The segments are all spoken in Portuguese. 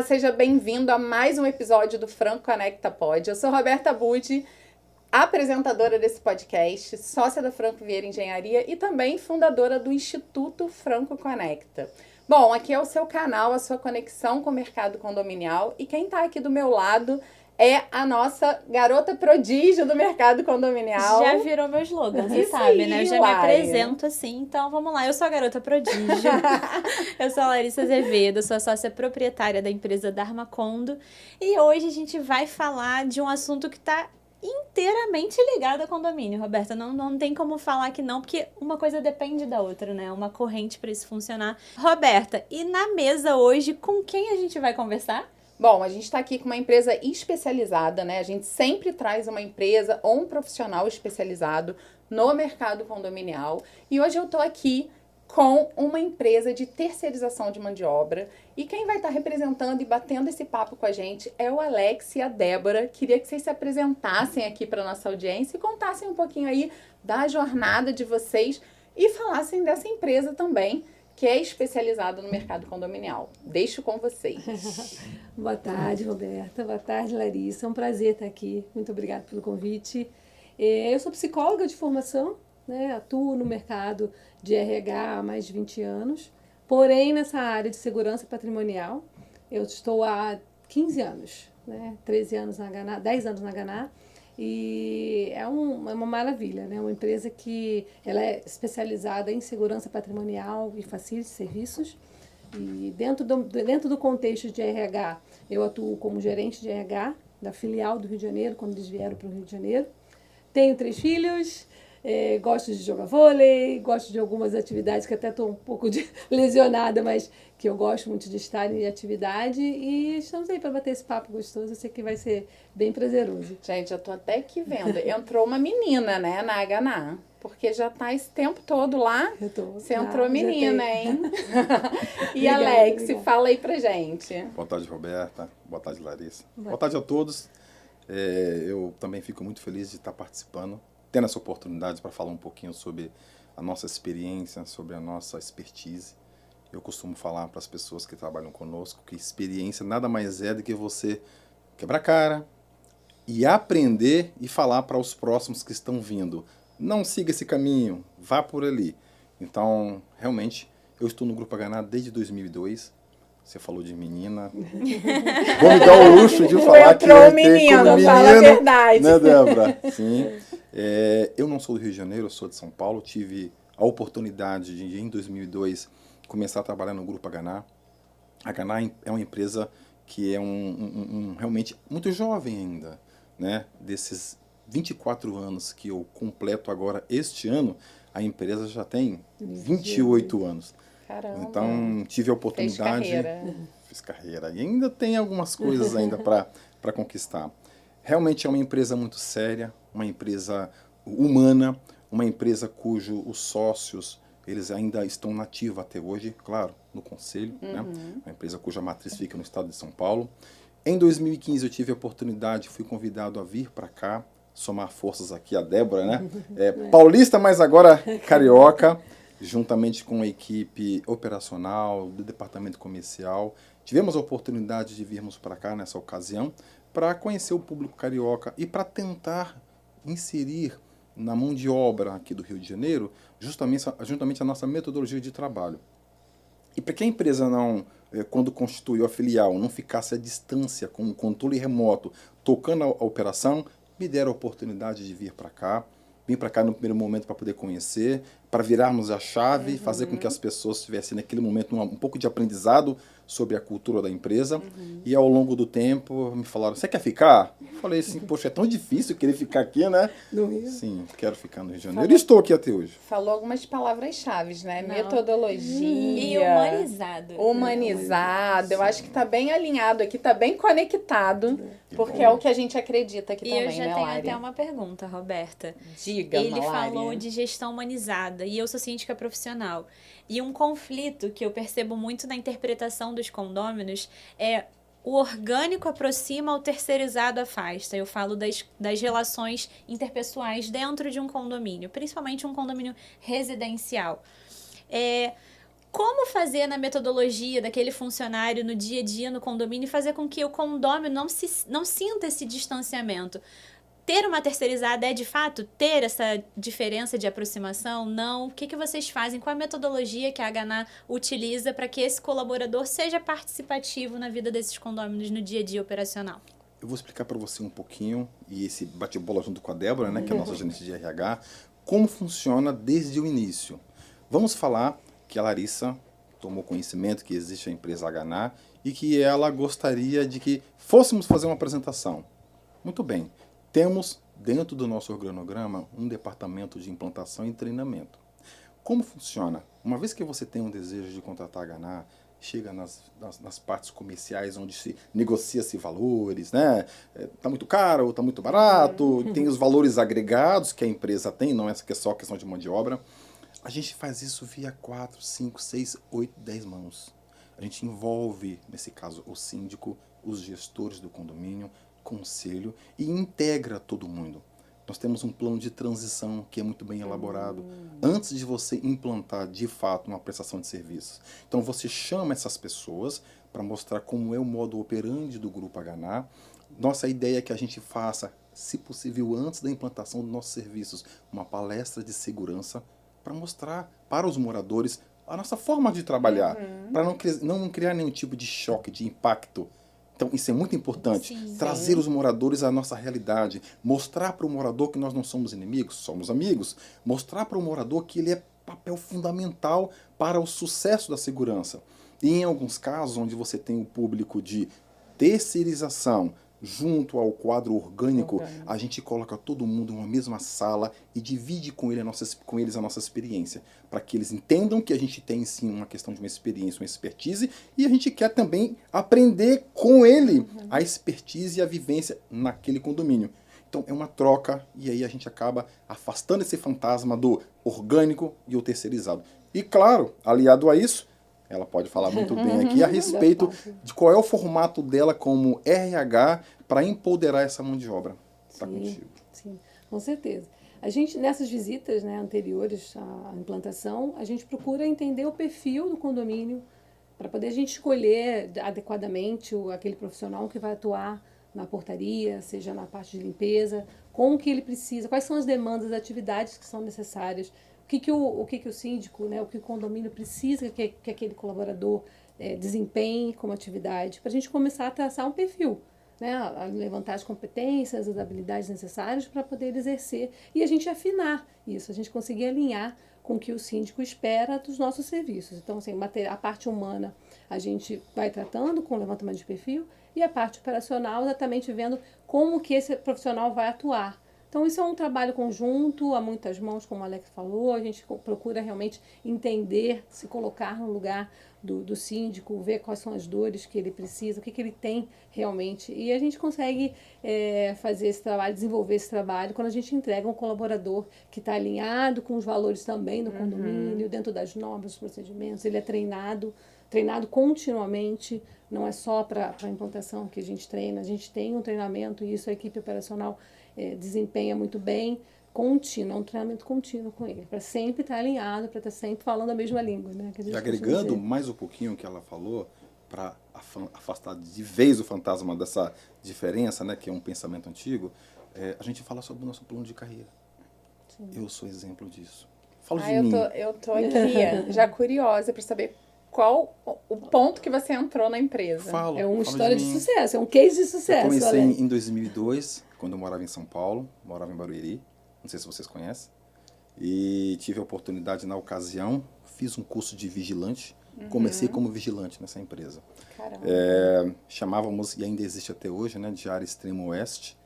Olá, seja bem-vindo a mais um episódio do Franco Conecta Pod. Eu sou Roberta Budi, apresentadora desse podcast, sócia da Franco Vieira Engenharia e também fundadora do Instituto Franco Conecta. Bom, aqui é o seu canal, a sua conexão com o mercado condominial, e quem está aqui do meu lado é a nossa garota prodígio do mercado condominial. Já virou meu slogan, você Isso sabe, aí, né? Eu já me apresento assim, então vamos lá. Eu sou a garota prodígio, eu sou a Larissa Azevedo, sou a sócia proprietária da empresa Dharma Condo, e hoje a gente vai falar de um assunto que está inteiramente ligado a condomínio, Roberta. Não tem como falar que não, porque uma coisa depende da outra, né? Uma corrente para isso funcionar. Roberta, e na mesa hoje, com quem a gente vai conversar? Bom, a gente está aqui com uma empresa especializada, né? A gente sempre traz uma empresa ou um profissional especializado no mercado condominial. E hoje eu estou aqui com uma empresa de terceirização de mão de obra. E quem vai estar representando e batendo esse papo com a gente é o Alex e a Débora. Queria que vocês se apresentassem aqui para a nossa audiência e contassem um pouquinho aí da jornada de vocês e falassem dessa empresa também, que é especializado no mercado condominial. Deixo com vocês. Boa tarde, Roberta. Boa tarde, Larissa. É um prazer estar aqui. Muito obrigada pelo convite. Eu sou psicóloga de formação, né? Atuo no mercado de RH há mais de 20 anos, porém nessa área de segurança patrimonial eu estou há 15 anos, né? 13 anos na Ganá, 10 anos na Ganá. E é uma maravilha, né? Uma empresa que ela é especializada em segurança patrimonial e facilita serviços. E dentro do contexto de RH, eu atuo como gerente de RH da filial do Rio de Janeiro, quando eles vieram para o Rio de Janeiro. Tenho 3 filhos, gosto de jogar vôlei, gosto de algumas atividades que até estou um pouco lesionada, mas que eu gosto muito de estar em atividade, e estamos aí para bater esse papo gostoso. Eu sei que vai ser bem prazeroso. Gente, eu tô até aqui vendo. Entrou uma menina, né, na Haganá, porque já tá esse tempo todo lá. Você entrou menina, hein? E Obrigada, Alex, obrigada. fala aí pra gente. Boa tarde, Roberta. Boa tarde, Larissa. Boa tarde a todos. Eu também fico muito feliz de estar participando, tendo essa oportunidade para falar um pouquinho sobre a nossa experiência, sobre a nossa expertise. Eu costumo falar para as pessoas que trabalham conosco que experiência nada mais é do que você quebrar a cara e aprender e falar para os próximos que estão vindo. Não siga esse caminho, vá por ali. Então, realmente, eu estou no Grupo Haganá desde 2002. Você falou de menina. Vou me dar o luxo de falar que Entrou eu um entrei menino, como menino. fala a verdade. Né, Débora? Sim. Eu não sou do Rio de Janeiro, eu sou de São Paulo. Tive a oportunidade de, em 2002, começar a trabalhar no Grupo Haganá. A Haganá é uma empresa que é realmente muito jovem ainda, né? Desses 24 anos que eu completo agora este ano, a empresa já tem 28 anos. Caramba. Então, tive a oportunidade... Fiz carreira. E ainda tem algumas coisas ainda para conquistar. Realmente é uma empresa muito séria, uma empresa humana, uma empresa cujo os sócios, eles ainda estão nativos até hoje, claro, no conselho, né? Uma empresa cuja matriz fica no estado de São Paulo. Em 2015 eu tive a oportunidade, fui convidado a vir para cá, somar forças aqui, a Débora, né? Paulista, mas agora carioca, juntamente com a equipe operacional do departamento comercial. Tivemos a oportunidade de virmos para cá nessa ocasião para conhecer o público carioca e para tentar inserir na mão de obra aqui do Rio de Janeiro juntamente a nossa metodologia de trabalho. E para que a empresa não, quando constituiu a filial, não ficasse à distância com o controle remoto, tocando a operação, me deram a oportunidade de vir para cá. Vim para cá no primeiro momento para poder conhecer, para virarmos a chave, fazer com que as pessoas tivessem naquele momento um pouco de aprendizado sobre a cultura da empresa. E ao longo do tempo me falaram, você quer ficar? Eu falei assim, poxa, é tão difícil querer ficar aqui, né? No Rio? Sim, quero ficar no Rio de Janeiro. E estou aqui até hoje. Falou algumas palavras-chave, né? Não. Metodologia. E humanizado. Humanizado. Eu acho que tá bem alinhado aqui, tá bem conectado, porque bom. é o que a gente acredita aqui E também, eu já né, tenho Lari? até uma pergunta, Roberta. Diga, Ele Malari. falou de gestão humanizada e eu sou síndica profissional. E um conflito que eu percebo muito na interpretação dos condôminos é o orgânico aproxima, o terceirizado afasta. Eu falo das relações interpessoais dentro de um condomínio, principalmente um condomínio residencial. como fazer na metodologia daquele funcionário no dia a dia, no condomínio, e fazer com que o condômino não sinta esse distanciamento. Ter uma terceirizada é, de fato, ter essa diferença de aproximação? Não. O que vocês fazem? Qual a metodologia que a Hana utiliza para que esse colaborador seja participativo na vida desses condôminos no dia a dia operacional? Eu vou explicar para você um pouquinho, e esse bate-bola junto com a Débora, né, que é a nossa gerente de RH, como funciona desde o início. Vamos falar que a Larissa tomou conhecimento que existe a empresa Hana e que ela gostaria de que fôssemos fazer uma apresentação. Muito bem. Temos, dentro do nosso organograma, um departamento de implantação e treinamento. Como funciona? Uma vez que você tem um desejo de contratar a Hana, chega nas partes comerciais onde se negocia-se valores, né? Tá muito caro, tá muito barato, tem os valores agregados que a empresa tem, não é só questão de mão de obra. A gente faz isso via 4, 5, 6, 8, 10 mãos. A gente envolve, nesse caso, o síndico, os gestores do condomínio, conselho e integra todo mundo. Nós temos um plano de transição que é muito bem elaborado antes de você implantar de fato uma prestação de serviços. Então você chama essas pessoas para mostrar como é o modo operandi do Grupo Hana. Nossa ideia é que a gente faça, se possível, antes da implantação dos nossos serviços, uma palestra de segurança para mostrar para os moradores a nossa forma de trabalhar, para não criar nenhum tipo de choque, de impacto. Então, isso é muito importante. Sim, trazer os moradores à nossa realidade. Mostrar para o morador que nós não somos inimigos, somos amigos. Mostrar para o morador que ele é papel fundamental para o sucesso da segurança. E em alguns casos, onde você tem o público de terceirização junto ao quadro orgânico, a gente coloca todo mundo numa mesma sala e divide com eles a nossa experiência, para que eles entendam que a gente tem sim uma questão de uma experiência, uma expertise, e a gente quer também aprender com ele a expertise e a vivência naquele condomínio. Então é uma troca, e aí a gente acaba afastando esse fantasma do orgânico e o terceirizado. E claro, aliado a isso, ela pode falar muito bem aqui a respeito de qual é o formato dela como RH para empoderar essa mão de obra. Está contigo. Sim, com certeza. A gente, nessas visitas, né, anteriores à implantação, a gente procura entender o perfil do condomínio para poder a gente escolher adequadamente aquele profissional que vai atuar na portaria, seja na parte de limpeza, como que ele precisa, quais são as demandas, as atividades que são necessárias, o que o síndico, né, o que o condomínio precisa que aquele colaborador desempenhe como atividade, para a gente começar a traçar um perfil, né, a levantar as competências, as habilidades necessárias para poder exercer e a gente afinar isso, a gente conseguir alinhar com o que o síndico espera dos nossos serviços. Então, assim, a parte humana a gente vai tratando com o levantamento de perfil e a parte operacional exatamente vendo como que esse profissional vai atuar. Então, isso é um trabalho conjunto, a muitas mãos, como o Alex falou, a gente procura realmente entender, se colocar no lugar do síndico, ver quais são as dores que ele precisa, o que ele tem realmente. E a gente consegue fazer esse trabalho, desenvolver esse trabalho, quando a gente entrega um colaborador que está alinhado com os valores também do condomínio, dentro das normas, dos procedimentos, ele é treinado continuamente, não é só para a implantação que a gente tem um treinamento e isso a equipe operacional desempenha muito bem, contínuo, um treinamento contínuo com ele, para sempre estar alinhado, para estar sempre falando a mesma língua. Né, que a gente e agregando mais um pouquinho o que ela falou, para afastar de vez o fantasma dessa diferença, né, que é um pensamento antigo, a gente fala sobre o nosso plano de carreira. Sim. Eu sou exemplo disso. Falo de mim. Eu tô aqui já curiosa para saber qual o ponto que você entrou na empresa. É uma história de sucesso, é um case de sucesso. Eu comecei em 2002, quando eu morava em São Paulo, morava em Barueri, não sei se vocês conhecem, e tive a oportunidade na ocasião, fiz um curso de vigilante, comecei como vigilante nessa empresa. Caramba. Chamávamos, e ainda existe até hoje, né, de área extremo oeste,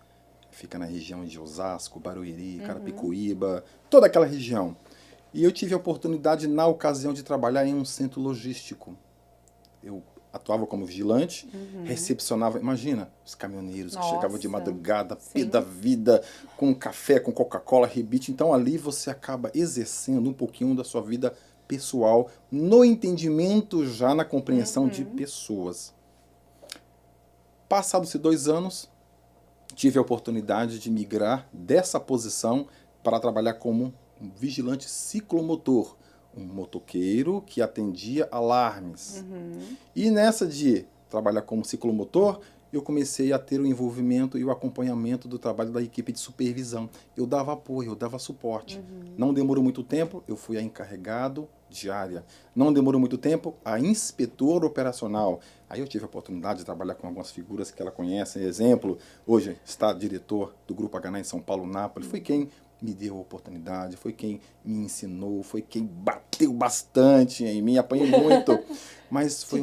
fica na região de Osasco, Barueri, Carapicuíba, toda aquela região. E eu tive a oportunidade, na ocasião, de trabalhar em um centro logístico. Eu atuava como vigilante, recepcionava, imagina, os caminhoneiros que chegavam de madrugada, pé da vida, com café, com Coca-Cola, rebite. Então, ali você acaba exercendo um pouquinho da sua vida pessoal, no entendimento já, na compreensão de pessoas. Passados-se 2 anos, tive a oportunidade de migrar dessa posição para trabalhar como um vigilante ciclomotor, um motoqueiro que atendia alarmes. E nessa de trabalhar como ciclomotor, eu comecei a ter o envolvimento e o acompanhamento do trabalho da equipe de supervisão. Eu dava apoio, eu dava suporte. Não demorou muito tempo, eu fui a encarregado de área. Não demorou muito tempo, a inspetor operacional. Aí eu tive a oportunidade de trabalhar com algumas figuras que ela conhece. Exemplo, hoje está diretor do Grupo H&A em São Paulo, Nápoles. Foi quem me deu a oportunidade, foi quem me ensinou, foi quem bateu bastante em mim, apanhei muito. Mas foi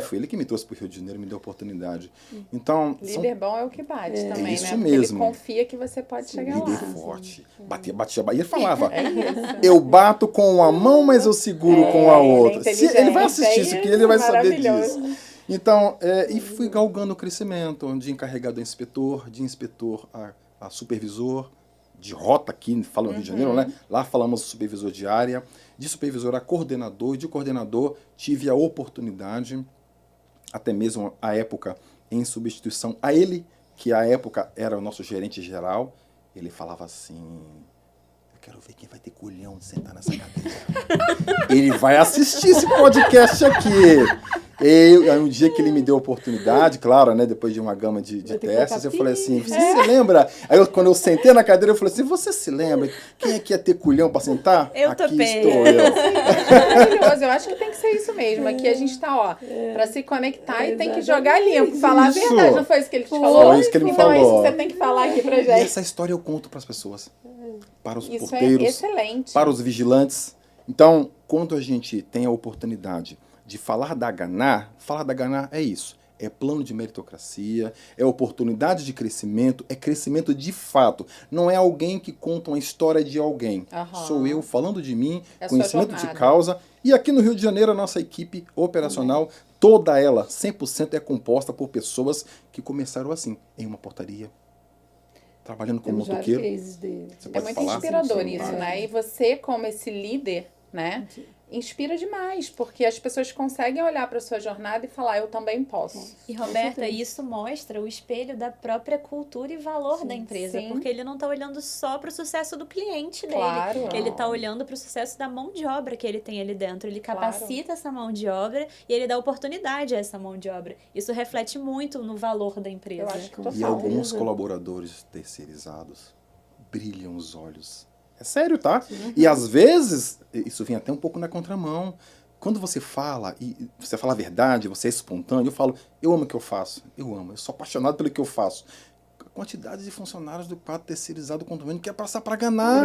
foi ele que me trouxe para o Rio de Janeiro e me deu a oportunidade. Então, líder bom é o que bate também, isso né? mesmo. Porque ele confia que você pode chegar lá. Líder forte. Batia. E ele falava, eu bato com uma mão, mas eu seguro com a outra. Ele vai assistir isso aqui, ele vai saber disso. Então, e fui galgando o crescimento, de encarregado a inspetor, de inspetor a supervisor, de rota aqui, fala no Rio de Janeiro, né? Lá falamos supervisor de área, de supervisor a coordenador, de coordenador tive a oportunidade, até mesmo à época, em substituição a ele, que à época era o nosso gerente geral, ele falava assim, eu quero ver quem vai ter culhão de sentar nessa cadeira. Ele vai assistir esse podcast aqui. Aí um dia que ele me deu a oportunidade, claro, né, depois de uma gama de testes, eu falei assim, você se lembra? Aí quando eu sentei na cadeira, eu falei assim, você se lembra? Quem é que ia ter culhão para sentar? Eu Aqui topei. estou eu. Maravilhoso, eu acho que tem que ser isso mesmo. Aqui a gente tá, ó, para se conectar e tem que jogar limpo, falar a verdade. Não foi isso que ele te falou? Foi isso que ele me então falou. É isso que você tem que falar aqui pra gente. E essa história eu conto para as pessoas, para os Isso porteiros, é excelente. para os vigilantes. Então, quando a gente tem a oportunidade de falar da H&A é isso. É plano de meritocracia, é oportunidade de crescimento, é crescimento de fato. Não é alguém que conta uma história de alguém. Sou eu falando de mim, conhecimento de causa. E aqui no Rio de Janeiro, a nossa equipe operacional, toda ela, 100% é composta por pessoas que começaram assim, em uma portaria, trabalhando como motoqueiro. É muito inspirador isso, né? E você, como esse líder, né? Inspira demais, porque as pessoas conseguem olhar para a sua jornada e falar, eu também posso. E, Roberta, isso mostra o espelho da própria cultura e valor da empresa, porque ele não está olhando só para o sucesso do cliente dele. Claro. Ele está olhando para o sucesso da mão de obra que ele tem ali dentro. Ele capacita essa mão de obra e ele dá oportunidade a essa mão de obra. Isso reflete muito no valor da empresa. Eu acho que total. E alguns colaboradores terceirizados brilham os olhos. É sério, tá? E às vezes, isso vem até um pouco na contramão. Quando você fala, e você fala a verdade, você é espontâneo, eu falo, eu amo o que eu faço. Eu sou apaixonado pelo que eu faço. A quantidade de funcionários do quadro terceirizado do condomínio quer passar para H&A.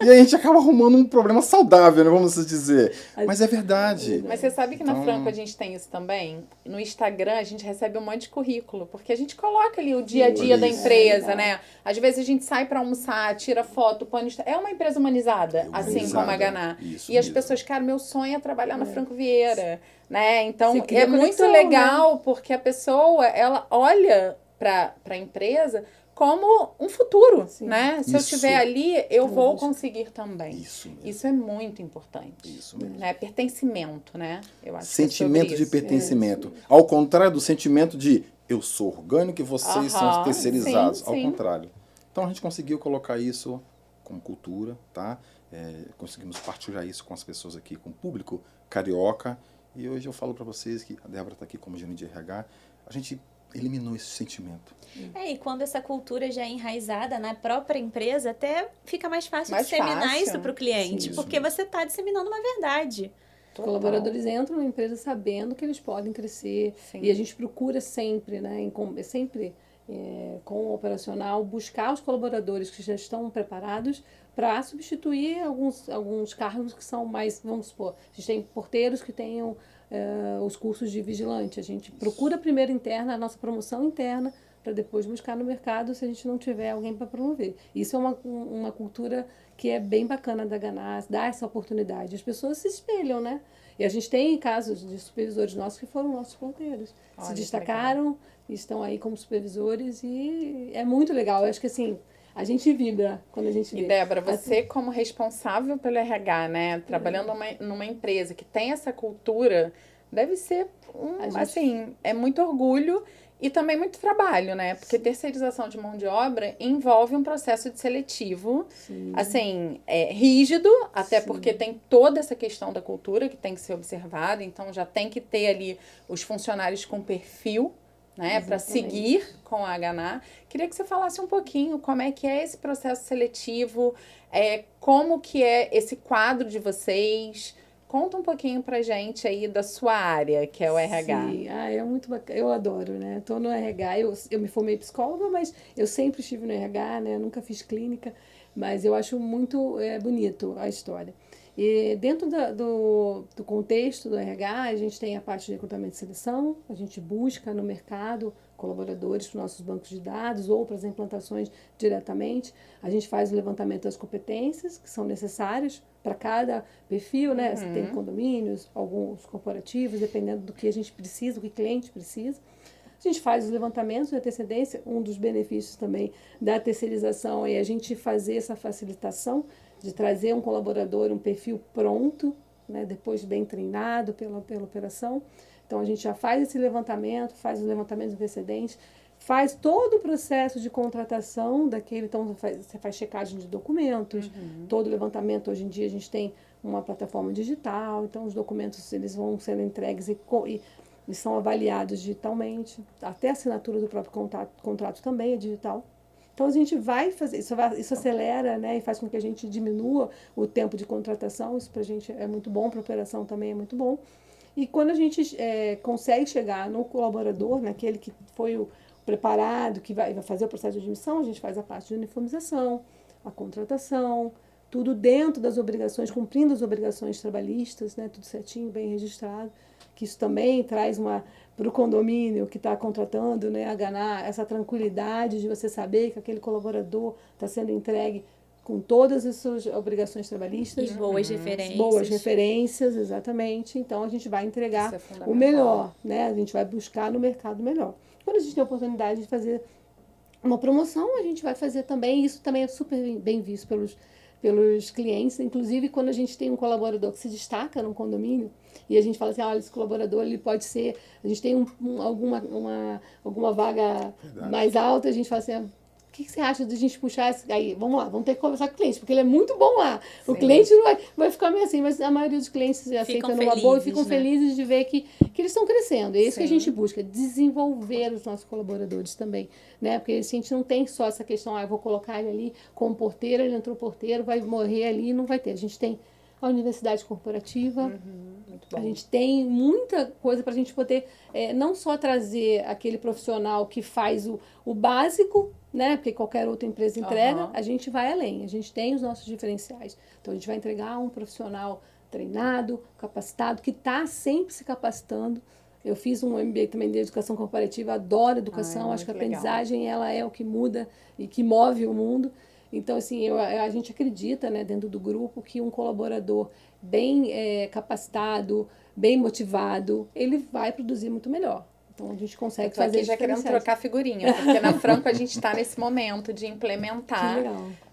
E a gente acaba arrumando um problema saudável, né, vamos dizer. Mas é verdade. Mas você sabe que na Franco a gente tem isso também? No Instagram a gente recebe um monte de currículo, porque a gente coloca ali o dia a dia da empresa, né? Às vezes a gente sai para almoçar, tira foto, põe no Instagram. É uma empresa humanizada, assim como a H&A. E as pessoas, cara, meu sonho é trabalhar na Franco Vieira, né? Então é muito legal, porque a pessoa, ela olha para a empresa como um futuro, né? Se eu estiver ali, eu vou conseguir também. Isso é muito importante. Isso mesmo. Né? Pertencimento, né? Eu acho sentimento de pertencimento. Ao contrário do sentimento de eu sou orgânico e vocês são terceirizados. Ao contrário. Então a gente conseguiu colocar isso como cultura, tá? Conseguimos partilhar isso com as pessoas aqui, com o público carioca. E hoje eu falo para vocês que a Débora está aqui como gerente de RH. A gente eliminou esse sentimento. E quando essa cultura já é enraizada na própria empresa, até fica mais fácil disseminar isso para o cliente, porque você está disseminando uma verdade. Os colaboradores entram na empresa sabendo que eles podem crescer. E a gente procura sempre, né, com o operacional, buscar os colaboradores que já estão preparados para substituir alguns cargos que são mais, vamos supor, a gente tem porteiros que tenham os cursos de vigilante. A gente procura primeiro interna, a nossa promoção interna, para depois buscar no mercado se a gente não tiver alguém para promover. Isso é uma cultura que é bem bacana da H&A, dá essa oportunidade. As pessoas se espelham, né? E a gente tem casos de supervisores nossos que foram nossos porteiros. Se destacaram, estão aí como supervisores e é muito legal. Eu acho que assim, a gente vibra quando a gente vê. E Débora, você como responsável pelo RH, né? Trabalhando numa empresa que tem essa cultura, deve ser, assim, é muito orgulho E também muito trabalho, né? Porque terceirização de mão de obra envolve um processo de seletivo, assim, rígido, até porque tem toda essa questão da cultura que tem que ser observada, então já tem que ter ali os funcionários com perfil, né, para seguir com a H&A. Queria que você falasse um pouquinho como é que é esse processo seletivo, como que é esse quadro de vocês. Conta um pouquinho pra gente aí da sua área, que é o RH. Sim, é muito bacana. Eu adoro, né? Estou no RH, eu me formei psicóloga, mas eu sempre estive no RH, né? Eu nunca fiz clínica, mas eu acho muito bonito a história. E dentro do contexto do RH, a gente tem a parte de recrutamento e seleção, a gente busca no mercado colaboradores para os nossos bancos de dados ou para as implantações diretamente. A gente faz o levantamento das competências que são necessárias para cada perfil, né? Você tem condomínios, alguns corporativos, dependendo do que a gente precisa, do que o cliente precisa. A gente faz os levantamentos de antecedência. Um dos benefícios também da terceirização é a gente fazer essa facilitação de trazer um colaborador, um perfil pronto, né? Depois bem treinado pela operação. Então, a gente já faz esse levantamento, faz os levantamentos antecedentes, faz todo o processo de contratação daquele. Então, você faz checagem de documentos, todo levantamento. Hoje em dia, a gente tem uma plataforma digital, então os documentos eles vão sendo entregues e são avaliados digitalmente. Até a assinatura do próprio contrato também é digital. Então, a gente vai fazer, isso acelera, né, e faz com que a gente diminua o tempo de contratação. Isso para a gente é muito bom, para a operação também é muito bom. E quando a gente consegue chegar no colaborador, naquele que foi o preparado, que vai fazer o processo de admissão, a gente faz a parte de uniformização, a contratação, tudo dentro das obrigações, cumprindo as obrigações trabalhistas, né, tudo certinho, bem registrado, que isso também traz para o condomínio que está contratando, né, a H&A, essa tranquilidade de você saber que aquele colaborador está sendo entregue com todas as suas obrigações trabalhistas. E boas referências. Boas referências, exatamente. Então, a gente vai entregar o melhor, né? A gente vai buscar no mercado o melhor. Quando a gente tem a oportunidade de fazer uma promoção, a gente vai fazer também. Isso também é super bem visto pelos clientes. Inclusive, quando a gente tem um colaborador que se destaca num condomínio, e a gente fala assim, olha, esse colaborador, ele pode ser... A gente tem alguma vaga mais alta, a gente fala assim... O que você acha de a gente puxar esse... Aí, vamos lá, vamos ter que conversar com o cliente, porque ele é muito bom lá. Sim. O cliente não vai ficar meio assim, mas a maioria dos clientes aceitam numa boa e ficam felizes de ver que eles estão crescendo. É isso que a gente busca, desenvolver os nossos colaboradores também, né? Porque a gente não tem só essa questão, eu vou colocar ele ali como porteiro, ele entrou porteiro, vai morrer ali, não vai ter. A gente tem a universidade corporativa, muito bom. A gente tem muita coisa para a gente poder não só trazer aquele profissional que faz o básico, né? Porque qualquer outra empresa entrega, a gente vai além, a gente tem os nossos diferenciais. Então, a gente vai entregar um profissional treinado, capacitado, que está sempre se capacitando. Eu fiz um MBA também de educação corporativa, adoro educação, acho que a aprendizagem ela é o que muda e que move o mundo. Então, assim, a gente acredita, né, dentro do grupo, que um colaborador bem capacitado, bem motivado, ele vai produzir muito melhor. Então, a gente consegue fazer aqui já querendo trocar figurinha, porque na Franco a gente está nesse momento de implementar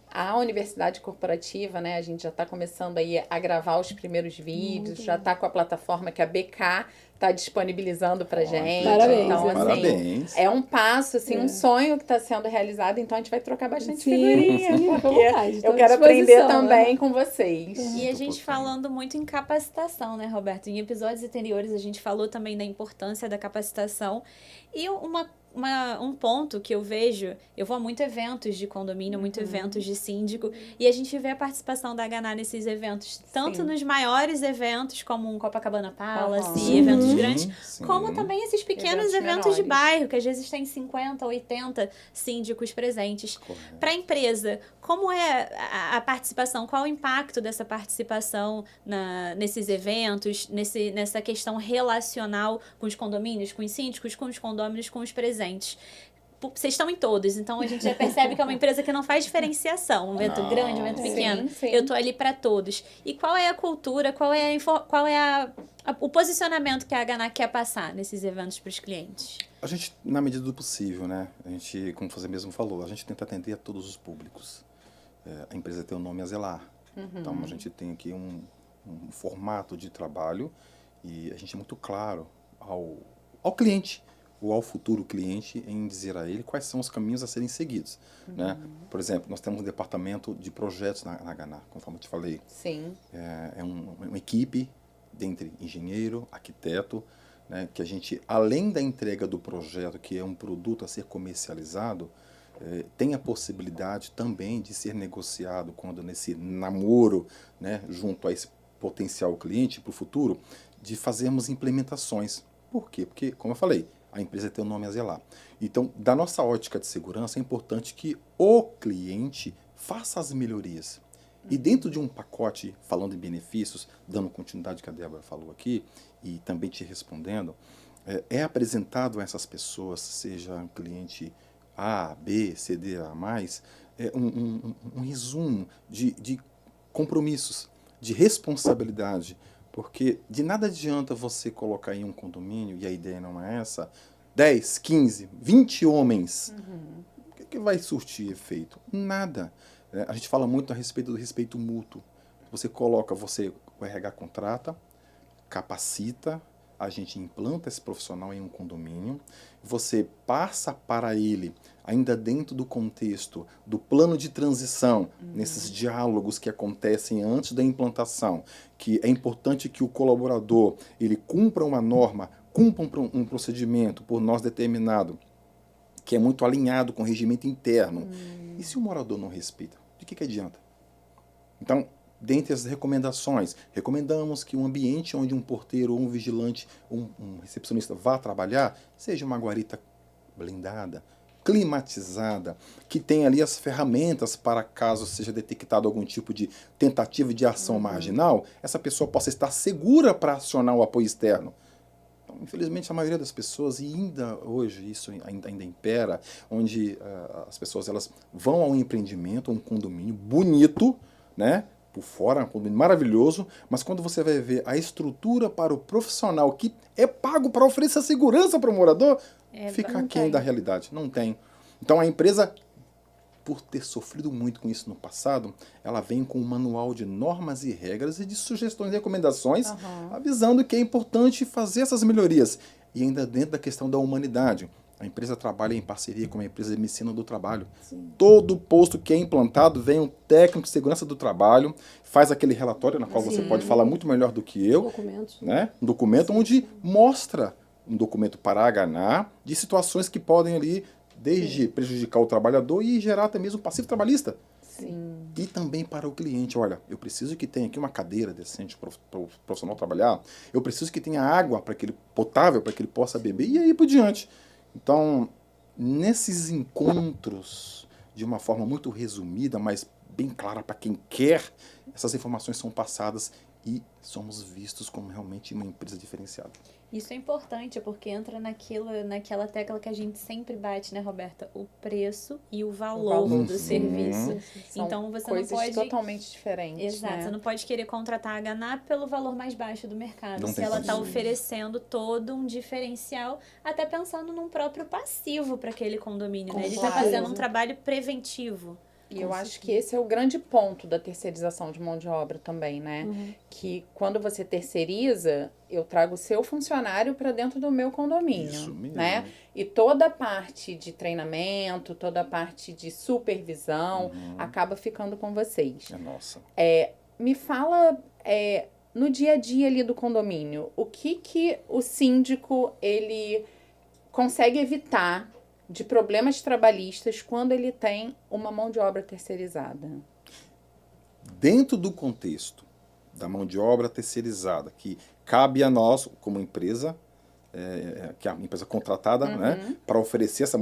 a universidade corporativa, né? A gente já está começando aí a gravar os primeiros vídeos, já está com a plataforma que a BK está disponibilizando pra gente. Parabéns. Então, assim, parabéns. É um passo, assim, um sonho que está sendo realizado, então a gente vai trocar bastante figurinha, porque eu quero aprender também com vocês. E a gente falando muito em capacitação, né, Roberto? Em episódios anteriores a gente falou também da importância da capacitação e um ponto que eu vejo, eu vou a muitos eventos de condomínio, muitos eventos de síndico, e a gente vê a participação da H&A nesses eventos, tanto nos maiores eventos, como um Copacabana Palace, e eventos grandes, como também esses pequenos eventos de bairro, que às vezes tem 50, 80 síndicos presentes. Para a empresa, como é a participação? Qual o impacto dessa participação nesses eventos, nessa questão relacional com os condomínios, com os síndicos, com os condôminos, com os presentes? Vocês estão em todos, então a gente já percebe que é uma empresa que não faz diferenciação, um evento grande, um evento pequeno. Sim. Eu tô ali para todos. E qual é a cultura, qual é o posicionamento que a H&A quer passar nesses eventos para os clientes? A gente, na medida do possível, né? A gente, como você mesmo falou, a gente tenta atender a todos os públicos. A empresa tem um nome a zelar. Então, a gente tem aqui um formato de trabalho e a gente é muito claro ao cliente ou ao futuro cliente em dizer a ele quais são os caminhos a serem seguidos. Né? Por exemplo, nós temos um departamento de projetos na Ganar, conforme eu te falei. Sim. É uma equipe dentre engenheiro, arquiteto, né, que a gente, além da entrega do projeto, que é um produto a ser comercializado, tem a possibilidade também de ser negociado quando nesse namoro, né, junto a esse potencial cliente para o futuro, de fazermos implementações. Por quê? Porque, como eu falei, a empresa tem um nome a zelar. Então, da nossa ótica de segurança, é importante que o cliente faça as melhorias. E dentro de um pacote, falando em benefícios, dando continuidade que a Débora falou aqui, e também te respondendo, é apresentado a essas pessoas, seja um cliente A, B, C, D, A+, um resumo de compromissos, de responsabilidade, porque de nada adianta você colocar em um condomínio, e a ideia não é essa, 10, 15, 20 homens. O que vai surtir efeito? Nada. A gente fala muito a respeito do respeito mútuo. Você coloca, o RH contrata, capacita, a gente implanta esse profissional em um condomínio, você passa para ele, ainda dentro do contexto do plano de transição, nesses diálogos que acontecem antes da implantação, que é importante que o colaborador ele cumpra uma norma, cumpra um procedimento por nós determinado, que é muito alinhado com o regimento interno. E se o morador não respeita, de que adianta? Então, dentre as recomendações, recomendamos que um ambiente onde um porteiro ou um vigilante, um recepcionista vá trabalhar, seja uma guarita blindada, climatizada, que tenha ali as ferramentas para caso seja detectado algum tipo de tentativa de ação marginal, essa pessoa possa estar segura para acionar o apoio externo. Então, infelizmente, a maioria das pessoas, e ainda hoje isso ainda impera, onde as pessoas elas vão a um empreendimento, a um condomínio bonito, né? Por fora, um condomínio maravilhoso, mas quando você vai ver a estrutura para o profissional que é pago para oferecer segurança para o morador, fica aquém da realidade. Não tem. Então a empresa, por ter sofrido muito com isso no passado, ela vem com um manual de normas e regras e de sugestões e recomendações, avisando que é importante fazer essas melhorias. E ainda dentro da questão da humanidade. A empresa trabalha em parceria com uma empresa de medicina do trabalho. Sim. Todo posto que é implantado vem um técnico de segurança do trabalho, faz aquele relatório, na qual você pode falar muito melhor do que eu. Né? Um documento onde mostra, um documento para a Ganar, de situações que podem ali, desde prejudicar o trabalhador e gerar até mesmo passivo trabalhista. Sim. E também para o cliente, olha, eu preciso que tenha aqui uma cadeira decente para o profissional trabalhar, eu preciso que tenha água potável para que ele possa beber, e aí por diante. Então, nesses encontros, de uma forma muito resumida, mas bem clara para quem quer, essas informações são passadas e somos vistos como realmente uma empresa diferenciada. Isso é importante, porque entra naquela tecla que a gente sempre bate, né, Roberta? O preço e o valor do serviço. Então, você não pode... totalmente diferentes. Exato. Né? Você não pode querer contratar a Ganar pelo valor mais baixo do mercado. Não se ela está oferecendo todo um diferencial, até pensando num próprio passivo para aquele condomínio. Né? Ele está fazendo um trabalho preventivo. E eu acho que esse é o grande ponto da terceirização de mão de obra também, né? Que quando você terceiriza, eu trago o seu funcionário para dentro do meu condomínio, isso mesmo, né? E toda a parte de treinamento, toda a parte de supervisão acaba ficando com vocês. É nossa. Me fala, no dia a dia ali do condomínio, o que o síndico, ele consegue evitar de problemas trabalhistas quando ele tem uma mão de obra terceirizada? Dentro do contexto da mão de obra terceirizada, que cabe a nós, como empresa, que é a empresa contratada, né, para oferecer essa...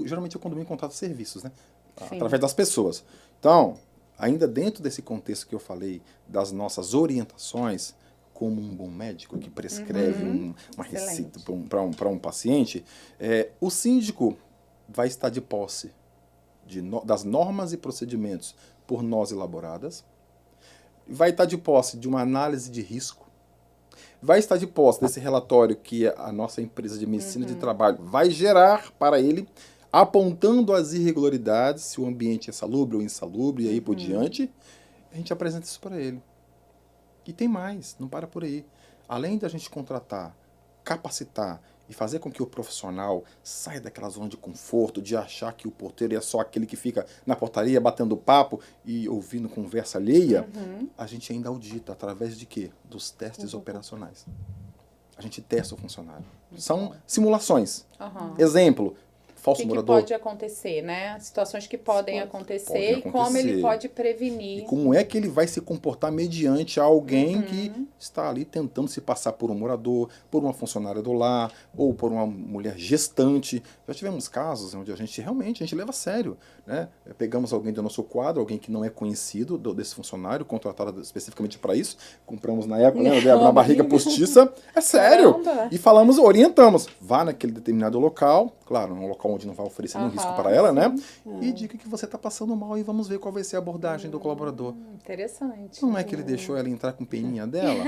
geralmente o condomínio contrata serviços, né, através das pessoas. Então, ainda dentro desse contexto que eu falei, das nossas orientações, como um bom médico que prescreve uma receita para um paciente, o síndico vai estar de posse das normas e procedimentos por nós elaboradas, vai estar de posse de uma análise de risco, vai estar de posse desse relatório que a nossa empresa de medicina de trabalho vai gerar para ele, apontando as irregularidades, se o ambiente é salubre ou insalubre, e aí por diante, a gente apresenta isso para ele. E tem mais, não para por aí. Além da gente contratar, capacitar e fazer com que o profissional saia daquela zona de conforto, de achar que o porteiro é só aquele que fica na portaria batendo papo e ouvindo conversa alheia, a gente ainda audita através de quê? Dos testes operacionais. A gente testa o funcionário. São simulações. Exemplo, falso morador. O que pode acontecer, né? Situações que podem acontecer e como ele pode prevenir. E como é que ele vai se comportar mediante alguém que está ali tentando se passar por um morador, por uma funcionária do lar, ou por uma mulher gestante. Já tivemos casos onde a gente leva a sério, né? Pegamos alguém do nosso quadro, alguém que não é conhecido desse funcionário, contratado especificamente para isso. Compramos na época, né, na barriga postiça. É sério. Caramba. E falamos, orientamos. Vá naquele determinado local, claro, num local onde não vai oferecer nenhum risco para ela, né? E diga que você está passando mal e vamos ver qual vai ser a abordagem do colaborador. Interessante. Não é que ele deixou ela entrar com peninha dela?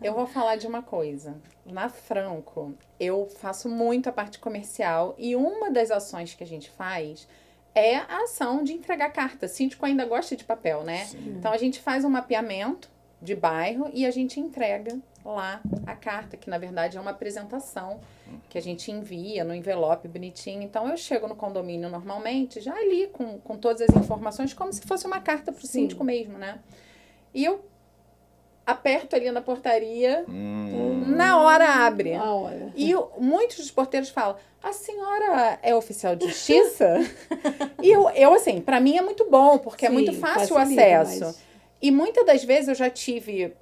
Eu vou falar de uma coisa. Na Franco, eu faço muito a parte comercial e uma das ações que a gente faz é a ação de entregar carta. Síndico ainda gosta de papel, né? Sim. Então, a gente faz um mapeamento de bairro e a gente entrega lá a carta, que na verdade é uma apresentação que a gente envia no envelope bonitinho. Então, eu chego no condomínio normalmente, já ali com todas as informações, como se fosse uma carta para o síndico mesmo, né? E eu aperto ali na portaria, na hora abre. E muitos dos porteiros falam, a senhora é oficial de justiça? E eu assim, para mim é muito bom, porque é muito fácil o acesso. E muitas das vezes eu já tive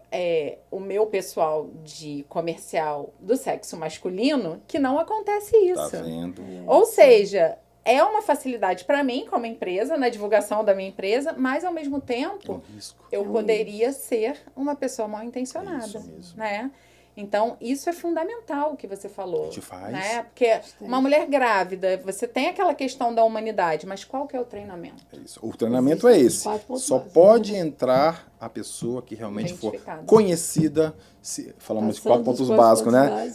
o meu pessoal de comercial do sexo masculino que não acontece isso. Tá vendo? Ou seja, é uma facilidade para mim como empresa, na divulgação da minha empresa, mas ao mesmo tempo eu poderia ser uma pessoa mal intencionada, Isso mesmo. né? Então, isso é fundamental o que você falou. Te faz. Né? Porque uma mulher grávida, você tem aquela questão da humanidade, mas qual que é o treinamento? É isso. O treinamento é esse. Só pode entrar a pessoa que realmente for conhecida. Falamos de 4 pontos básicos, né?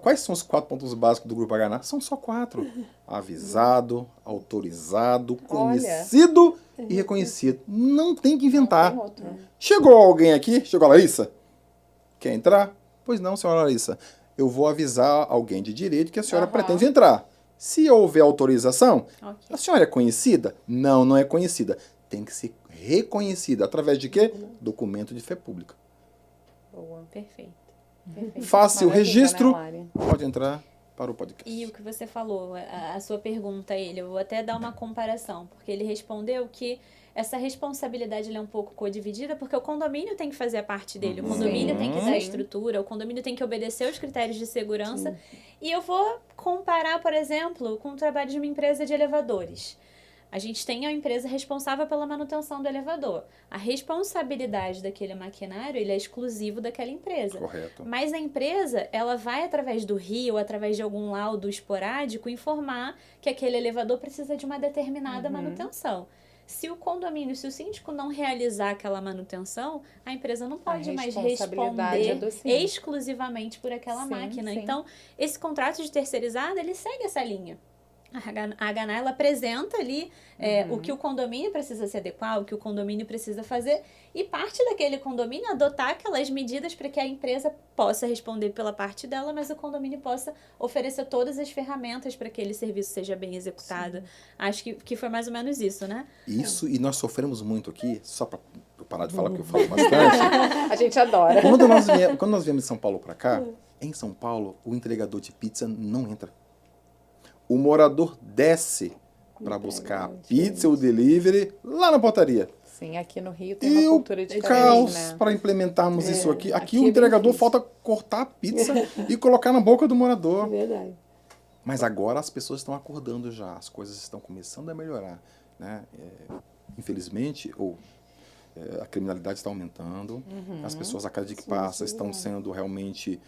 Quais são os 4 pontos básicos do Grupo H&A? São só 4. Avisado, autorizado, conhecido e reconhecido. Não tem que inventar. Não tem outro. Chegou alguém aqui? Chegou a Larissa? Quer entrar? Pois não, senhora Larissa. Eu vou avisar alguém de direito que a senhora pretende entrar. Se houver autorização, a senhora é conhecida? Não, não é conhecida. Tem que ser reconhecida. Através de quê? Documento de fé pública. Boa. Perfeito. Faça o registro, né, pode entrar para o podcast. E o que você falou, a sua pergunta a ele, eu vou até dar uma comparação, porque ele respondeu que essa responsabilidade ela é um pouco codividida, porque o condomínio tem que fazer a parte dele, o condomínio tem que dar a estrutura, o condomínio tem que obedecer aos critérios de segurança. E eu vou comparar, por exemplo, com o trabalho de uma empresa de elevadores. A gente tem a empresa responsável pela manutenção do elevador. A responsabilidade daquele maquinário ele é exclusivo daquela empresa. Correto. Mas a empresa, ela vai através do RI ou através de algum laudo esporádico informar que aquele elevador precisa de uma determinada manutenção. Se o condomínio, se o síndico não realizar aquela manutenção, a empresa não pode mais responder exclusivamente por aquela máquina. Então, esse contrato de terceirizado, ele segue essa linha. A H&A, ela apresenta ali o que o condomínio precisa se adequar, o que o condomínio precisa fazer, e parte daquele condomínio adotar aquelas medidas para que a empresa possa responder pela parte dela, mas o condomínio possa oferecer todas as ferramentas para que aquele serviço seja bem executado. Acho que foi mais ou menos isso, né? Isso, e nós sofremos muito aqui, só para parar de falar, porque eu falo bastante. A gente adora. Quando nós viemos de São Paulo para cá, em São Paulo, o entregador de pizza não entra. O morador desce para buscar a pizza, o delivery, lá na portaria. Sim, aqui no Rio tem uma cultura diferente, caos né? para implementarmos isso aqui. Aqui o entregador falta cortar a pizza e colocar na boca do morador. Verdade. Mas agora as pessoas estão acordando já, as coisas estão começando a melhorar, né? Infelizmente, a criminalidade está aumentando, as pessoas a cada dia que passa estão sendo realmente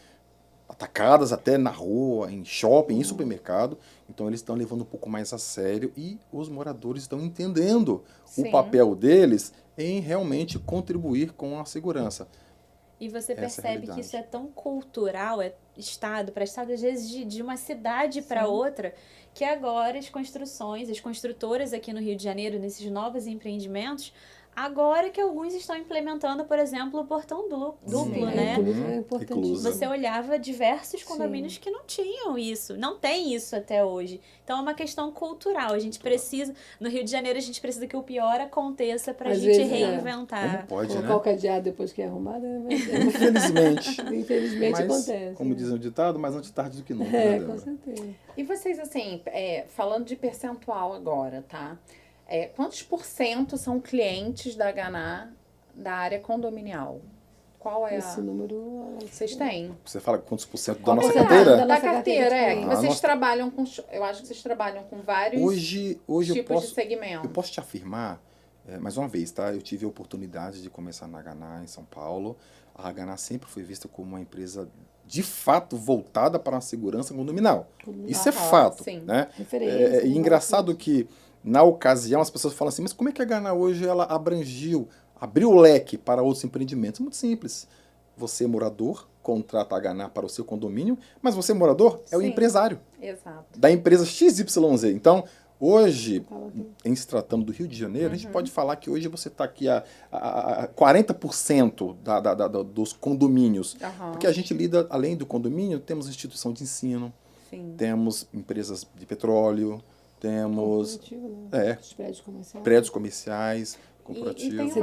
atacadas até na rua, em shopping, em supermercado. Então, eles estão levando um pouco mais a sério e os moradores estão entendendo o papel deles em realmente contribuir com a segurança. E você percebe que isso é tão cultural, estado para estado, às vezes de uma cidade para outra, que agora as construtoras aqui no Rio de Janeiro, nesses novos empreendimentos, Agora que alguns estão implementando, por exemplo, o portão duplo, né? É importante. Você olhava diversos condomínios que não tinham isso. Não tem isso até hoje. Então é uma questão cultural. A gente precisa... No Rio de Janeiro, a gente precisa que o pior aconteça pra Às gente vezes, reinventar. Como pode, Colocar né? o cadeado depois que é arrumado, Infelizmente. infelizmente Mas, acontece. como diz o ditado, mais antes tarde do que nunca, né, É, com Débora? certeza. E vocês, assim, falando de percentual agora, tá? Quantos por cento são clientes da Ganá da área condominial? Qual é Esse número... Vocês têm? Você fala quantos por cento da nossa É, carteira? da Da nossa carteira, carteira de que clientes. vocês trabalham com... Eu acho que vocês trabalham com vários Hoje tipos eu posso, de segmento. eu posso te afirmar, mais uma vez, tá? Eu tive a oportunidade de começar na Ganá, em São Paulo. A Ganá sempre foi vista como uma empresa, de fato, voltada para a segurança condominal. Isso é Aham, fato, sim. né? Referência, E engraçado que, na ocasião, as pessoas falam assim, mas como é que a Ganá hoje ela abriu o leque para outros empreendimentos? Muito simples. Você, morador, contrata a Ganá para o seu condomínio, mas você, morador, é o Sim. empresário Exato. da empresa XYZ. Então, hoje, Fala tudo. em se tratando do Rio de Janeiro, a gente pode falar que hoje você está aqui a 40% dos condomínios. Aham, Porque a gente lida, além do condomínio, temos instituição de ensino, sim. temos empresas de petróleo, temos Corporativo, né? Os prédios comerciais. prédios comerciais, E corporativos.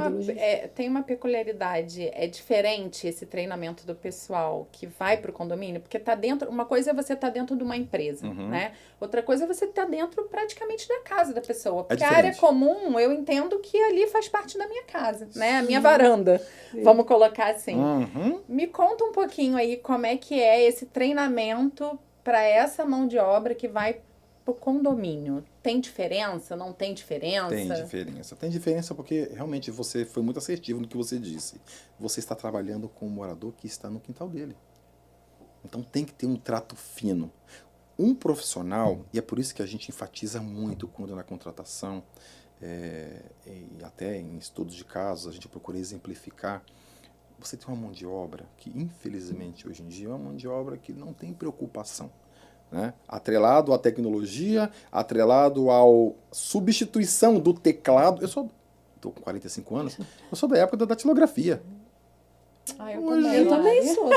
tem uma peculiaridade, é diferente esse treinamento do pessoal que vai para o condomínio, porque tá dentro, uma coisa é você estar dentro de uma empresa, né? Outra coisa é você estar dentro praticamente da casa da pessoa. Porque a área diferente. comum, eu entendo que ali faz parte da minha casa, né? A minha varanda, vamos colocar assim. Uhum. Me conta um pouquinho aí como é que é esse treinamento para essa mão de obra que vai pro condomínio. Tem diferença? Não tem diferença? Tem diferença. Tem diferença porque realmente você foi muito assertivo no que você disse. Você está trabalhando com um morador que está no quintal dele. Então tem que ter um trato fino. Um profissional, e é por isso que a gente enfatiza muito quando na contratação, e até em estudos de casos, a gente procura exemplificar. Você tem uma mão de obra que, infelizmente, hoje em dia é uma mão de obra que não tem preocupação. Né? Atrelado à tecnologia, atrelado à substituição do teclado. Estou com 45 anos, eu sou da época da datilografia. Ah, eu Hoje- também. Eu também sou.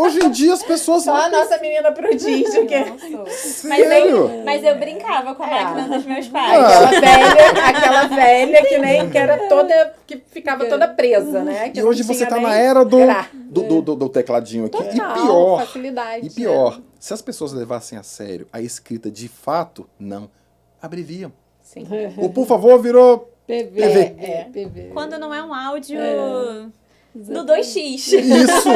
Hoje em dia as pessoas... Só a nossa menina prodígio, que é Sério? Mas eu brincava com a máquina dos meus pais. aquela velha que era toda, que ficava toda presa, né? Que E não hoje você tinha está nem na era gra. do tecladinho aqui. Total, facilidade, E pior, se as pessoas levassem a sério a escrita de fato, não abreviam. Sim. O por favor virou PV. PV. Quando não é um áudio do Exatamente. 2x. isso.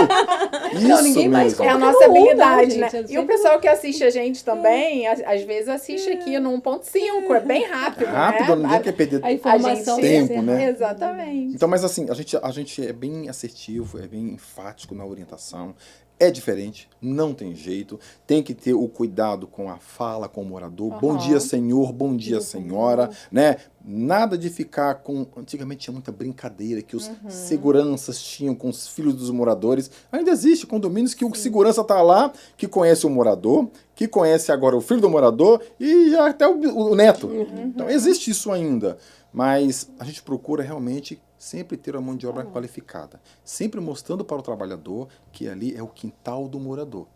Não, ninguém mais mesmo. É a Coloca nossa no habilidade, gente, né? eu E o sempre- pessoal que assiste a gente também, às vezes assiste aqui no 1.5, é bem rápido, Rápido, né? ninguém quer perder A informação gente- tempo, né? Exatamente. Então, mas assim, a gente é bem assertivo, é bem enfático na orientação. É diferente, não tem jeito. Tem que ter o cuidado com a fala com o morador. Bom dia, senhor, bom dia, senhora, né? Nada de ficar com... Antigamente tinha muita brincadeira que os seguranças tinham com os filhos dos moradores. Ainda existe condomínios que o segurança tá lá, que conhece o morador, que conhece agora o filho do morador e já até o neto. Então existe isso ainda. Mas a gente procura realmente sempre ter uma mão de obra qualificada. Sempre mostrando para o trabalhador que ali é o quintal do morador.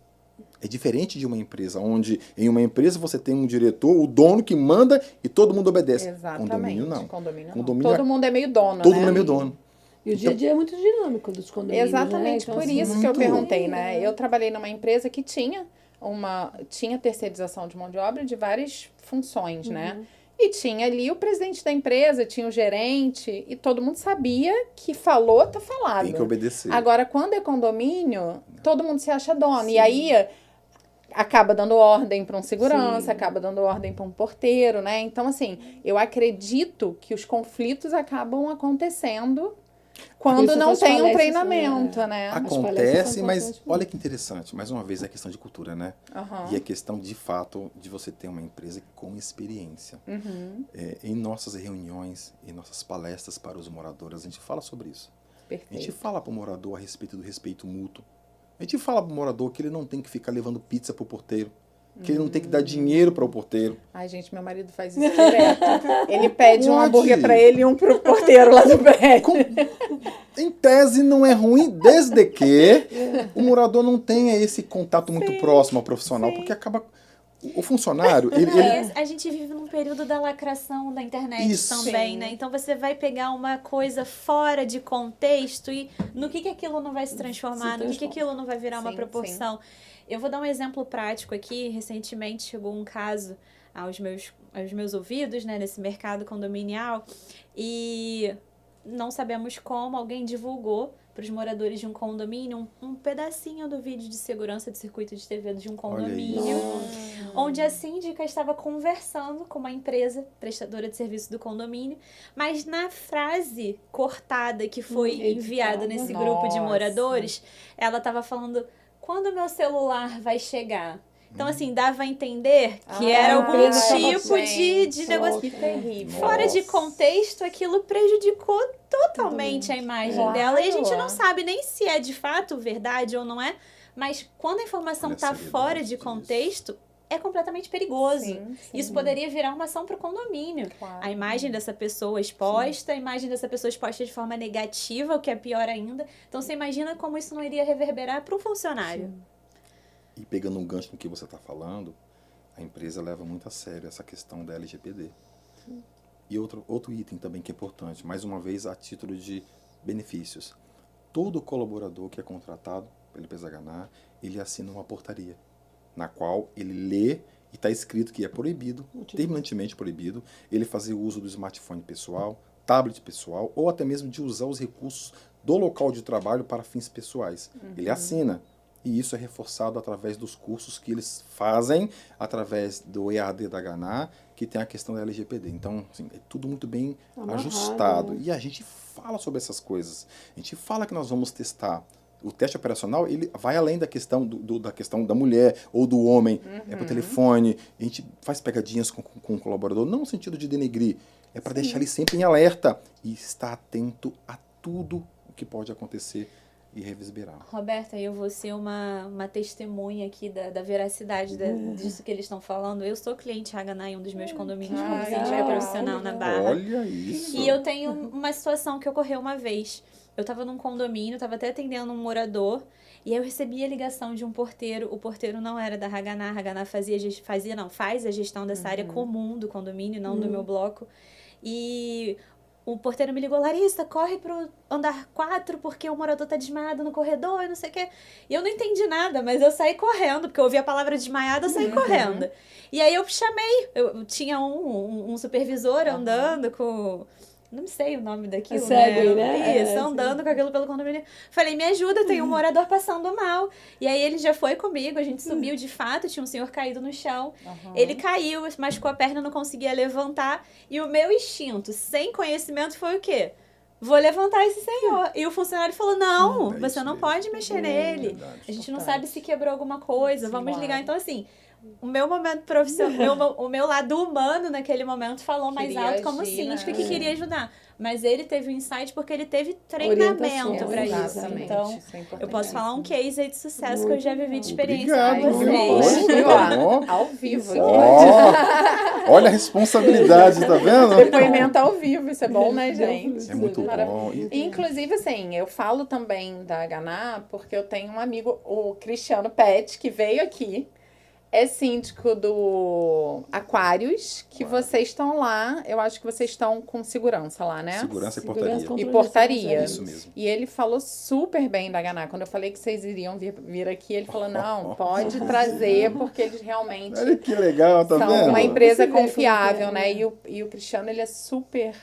É diferente de uma empresa, onde em uma empresa você tem um diretor, o dono que manda e todo mundo obedece. Exatamente. Condomínio não. Condomínio não. Condomínio Todo mundo é meio dono, Todo né? mundo é meio dono. E o dia a dia é muito dinâmico dos condomínios, Exatamente, né? Então, por assim, isso que eu muito. perguntei, né? Eu trabalhei numa empresa que tinha terceirização de mão de obra de várias funções, né? E tinha ali o presidente da empresa, tinha o gerente, e todo mundo sabia que falou, tá falado. Tem que obedecer. Agora, quando é condomínio, todo mundo se acha dono. E aí acaba dando ordem para um segurança, Sim. acaba dando ordem para um porteiro, né? Então, assim, eu acredito que os conflitos acabam acontecendo quando Isso não faz tem um palestras, treinamento, né? palestras Acontece, são mas importantes. olha que interessante. Mais uma vez, é questão de cultura, né? Aham. E é questão, de fato, de você ter uma empresa com experiência. Em nossas reuniões, em nossas palestras para os moradores, a gente fala sobre isso. A gente Perfeito. fala para o morador a respeito do respeito mútuo. A gente fala para o morador que ele não tem que ficar levando pizza para o porteiro. que ele não tem que dar dinheiro para o porteiro. Ai, gente, meu marido faz isso direto. Ele pede um Pode. hambúrguer pra ele e um pro porteiro lá do prédio. Em tese não é ruim, desde que o morador não tenha esse contato muito próximo ao profissional, porque acaba... O funcionário, A gente vive num período da lacração da internet Isso. também, Sim. né? Então você vai pegar uma coisa fora de contexto e no que aquilo não vai se transformar, no que aquilo não vai virar uma Sim, proporção. Eu vou dar um exemplo prático aqui. Recentemente chegou um caso aos meus ouvidos, né, nesse mercado condominial, e não sabemos como alguém divulgou para os moradores de um condomínio um pedacinho do vídeo de segurança de circuito de TV de um condomínio, onde a síndica estava conversando com uma empresa prestadora de serviço do condomínio, mas na frase cortada que foi enviada nesse grupo de moradores, ela estava falando: quando o meu celular vai chegar? Então, assim, dava a entender que era algum tipo de negócio. Que terrível. Fora de contexto, aquilo prejudicou totalmente a imagem dela. E a gente não sabe nem se é de fato verdade ou não é, mas quando a informação está fora de contexto, é completamente perigoso. Sim. Isso poderia virar uma ação para o condomínio. Claro. A imagem dessa pessoa exposta, a imagem dessa pessoa exposta de forma negativa, o que é pior ainda. Então, você imagina como isso não iria reverberar para o funcionário. E pegando um gancho no que você está falando, a empresa leva muito a sério essa questão da LGPD. E outro item também que é importante, mais uma vez a título de benefícios. Todo colaborador que é contratado pela empresa Ganar, ele assina uma portaria, na qual ele lê e está escrito que é proibido, terminantemente proibido, ele fazer uso do smartphone pessoal, tablet pessoal, ou até mesmo de usar os recursos do local de trabalho para fins pessoais. Ele assina. E isso é reforçado através dos cursos que eles fazem, através do EAD da Ganar, que tem a questão da LGPD. Então, assim, é tudo muito bem ajustado. E a gente fala sobre essas coisas. A gente fala que nós vamos testar. O teste operacional, ele vai além da questão, da questão da mulher ou do homem. É por telefone, a gente faz pegadinhas com o colaborador, não no sentido de denegrir, é para deixar ele sempre em alerta e estar atento a tudo o que pode acontecer e reverberar. Roberta, eu vou ser uma testemunha aqui da veracidade disso que eles estão falando. Eu sou cliente Haganah em um dos meus condomínios como síndica profissional na Barra. Olha isso! E eu tenho uma situação que ocorreu uma vez. Eu estava num condomínio, estava até atendendo um morador, e aí eu recebi a ligação de um porteiro. O porteiro não era da Haganah. A Haganah faz a gestão dessa área comum do condomínio, não do meu bloco. E o porteiro me ligou: Larissa, corre pro andar 4 porque o morador tá desmaiado no corredor e não sei o quê. E eu não entendi nada, mas eu saí correndo, porque eu ouvi a palavra desmaiado, eu saí correndo. E aí eu chamei, eu tinha um supervisor andando com... Não sei o nome daquilo, Segway, né? Isso, andando com aquilo pelo condomínio. Falei: me ajuda, tem um morador passando mal. E aí ele já foi comigo, a gente subiu de fato, tinha um senhor caído no chão. Ele caiu, machucou a perna, não conseguia levantar. E o meu instinto, sem conhecimento, foi o quê? Vou levantar esse senhor. E o funcionário falou: não, você não pode mexer nele. Verdade. A gente não sabe se quebrou alguma coisa, vamos ligar. Então, assim, o meu momento profissional, o meu lado humano naquele momento falou mais Queria alto como agir, síndica né? que queria ajudar. Mas ele teve um insight porque ele teve treinamento Orientação, para isso. Exatamente. Então, Isso é importante. eu posso falar um case aí de sucesso que eu já vivi de experiência Obrigado, com viu? vocês. Poxa, tá bom. Ao vivo aqui. Ó, olha a responsabilidade, tá vendo? Depoimento ao vivo, isso é bom, né, gente? É muito bom. E, inclusive, assim, eu falo também da Ganar porque eu tenho um amigo, o Cristiano Pet, que veio aqui. É síndico do Aquários, que vocês estão lá. Eu acho que vocês estão com segurança lá, né? Segurança e Segurança, portaria. controle E portaria. de segurança. Isso mesmo. E ele falou super bem da Ganar. Quando eu falei que vocês iriam vir aqui, ele falou: não, pode trazer, porque eles realmente Olha que legal, tá são vendo? uma empresa Você vê como confiável, que é, né? né? E o Cristiano, ele é super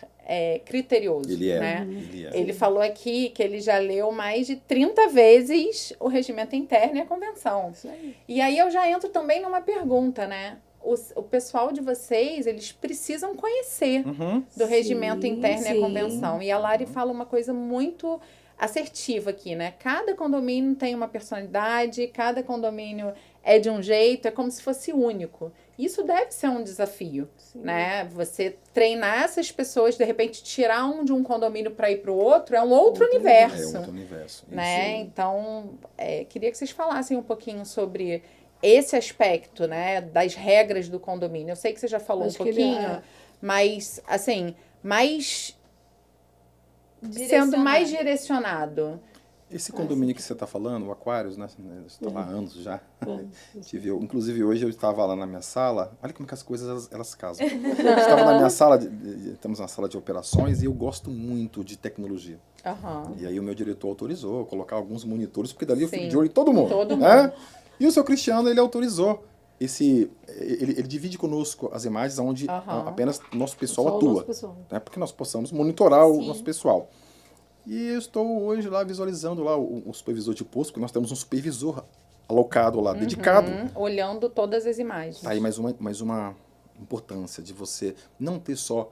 criterioso, Ele é. né? Ele é. Ele falou aqui que ele já leu mais de 30 vezes o regimento interno e a convenção. Isso aí. E aí eu já entro também numa pergunta, né? O pessoal de vocês, eles precisam conhecer Uhum. do regimento interno e a sim. convenção. E a Lari fala uma coisa muito assertiva aqui, né? Cada condomínio tem uma personalidade, cada condomínio é de um jeito, é como se fosse único. Isso deve ser um desafio, né? Você treinar essas pessoas, de repente tirar um de um condomínio para ir para o outro, é um outro É universo, outro universo. né? Isso. Então, queria que vocês falassem um pouquinho sobre esse aspecto, né, das regras do condomínio. Eu sei que você já falou um pouquinho, mas, assim, sendo mais direcionado. Esse condomínio que você está falando, o Aquários, né? Você está lá há anos já. Inclusive, hoje eu estava lá na minha sala. Olha como que as coisas, elas casam. Eu estava na minha sala, estamos na sala de operações, e eu gosto muito de tecnologia. E aí o meu diretor autorizou colocar alguns monitores, porque dali eu fico de olho em todo mundo. Né? E o seu Cristiano, ele autorizou. Ele divide conosco as imagens onde apenas nosso pessoal atua. Nosso pessoal. Né? Porque nós possamos monitorar o nosso pessoal. E eu estou hoje lá visualizando lá o supervisor de posto, porque nós temos um supervisor alocado lá, dedicado. Olhando todas as imagens. Tá aí mais uma importância de você não ter só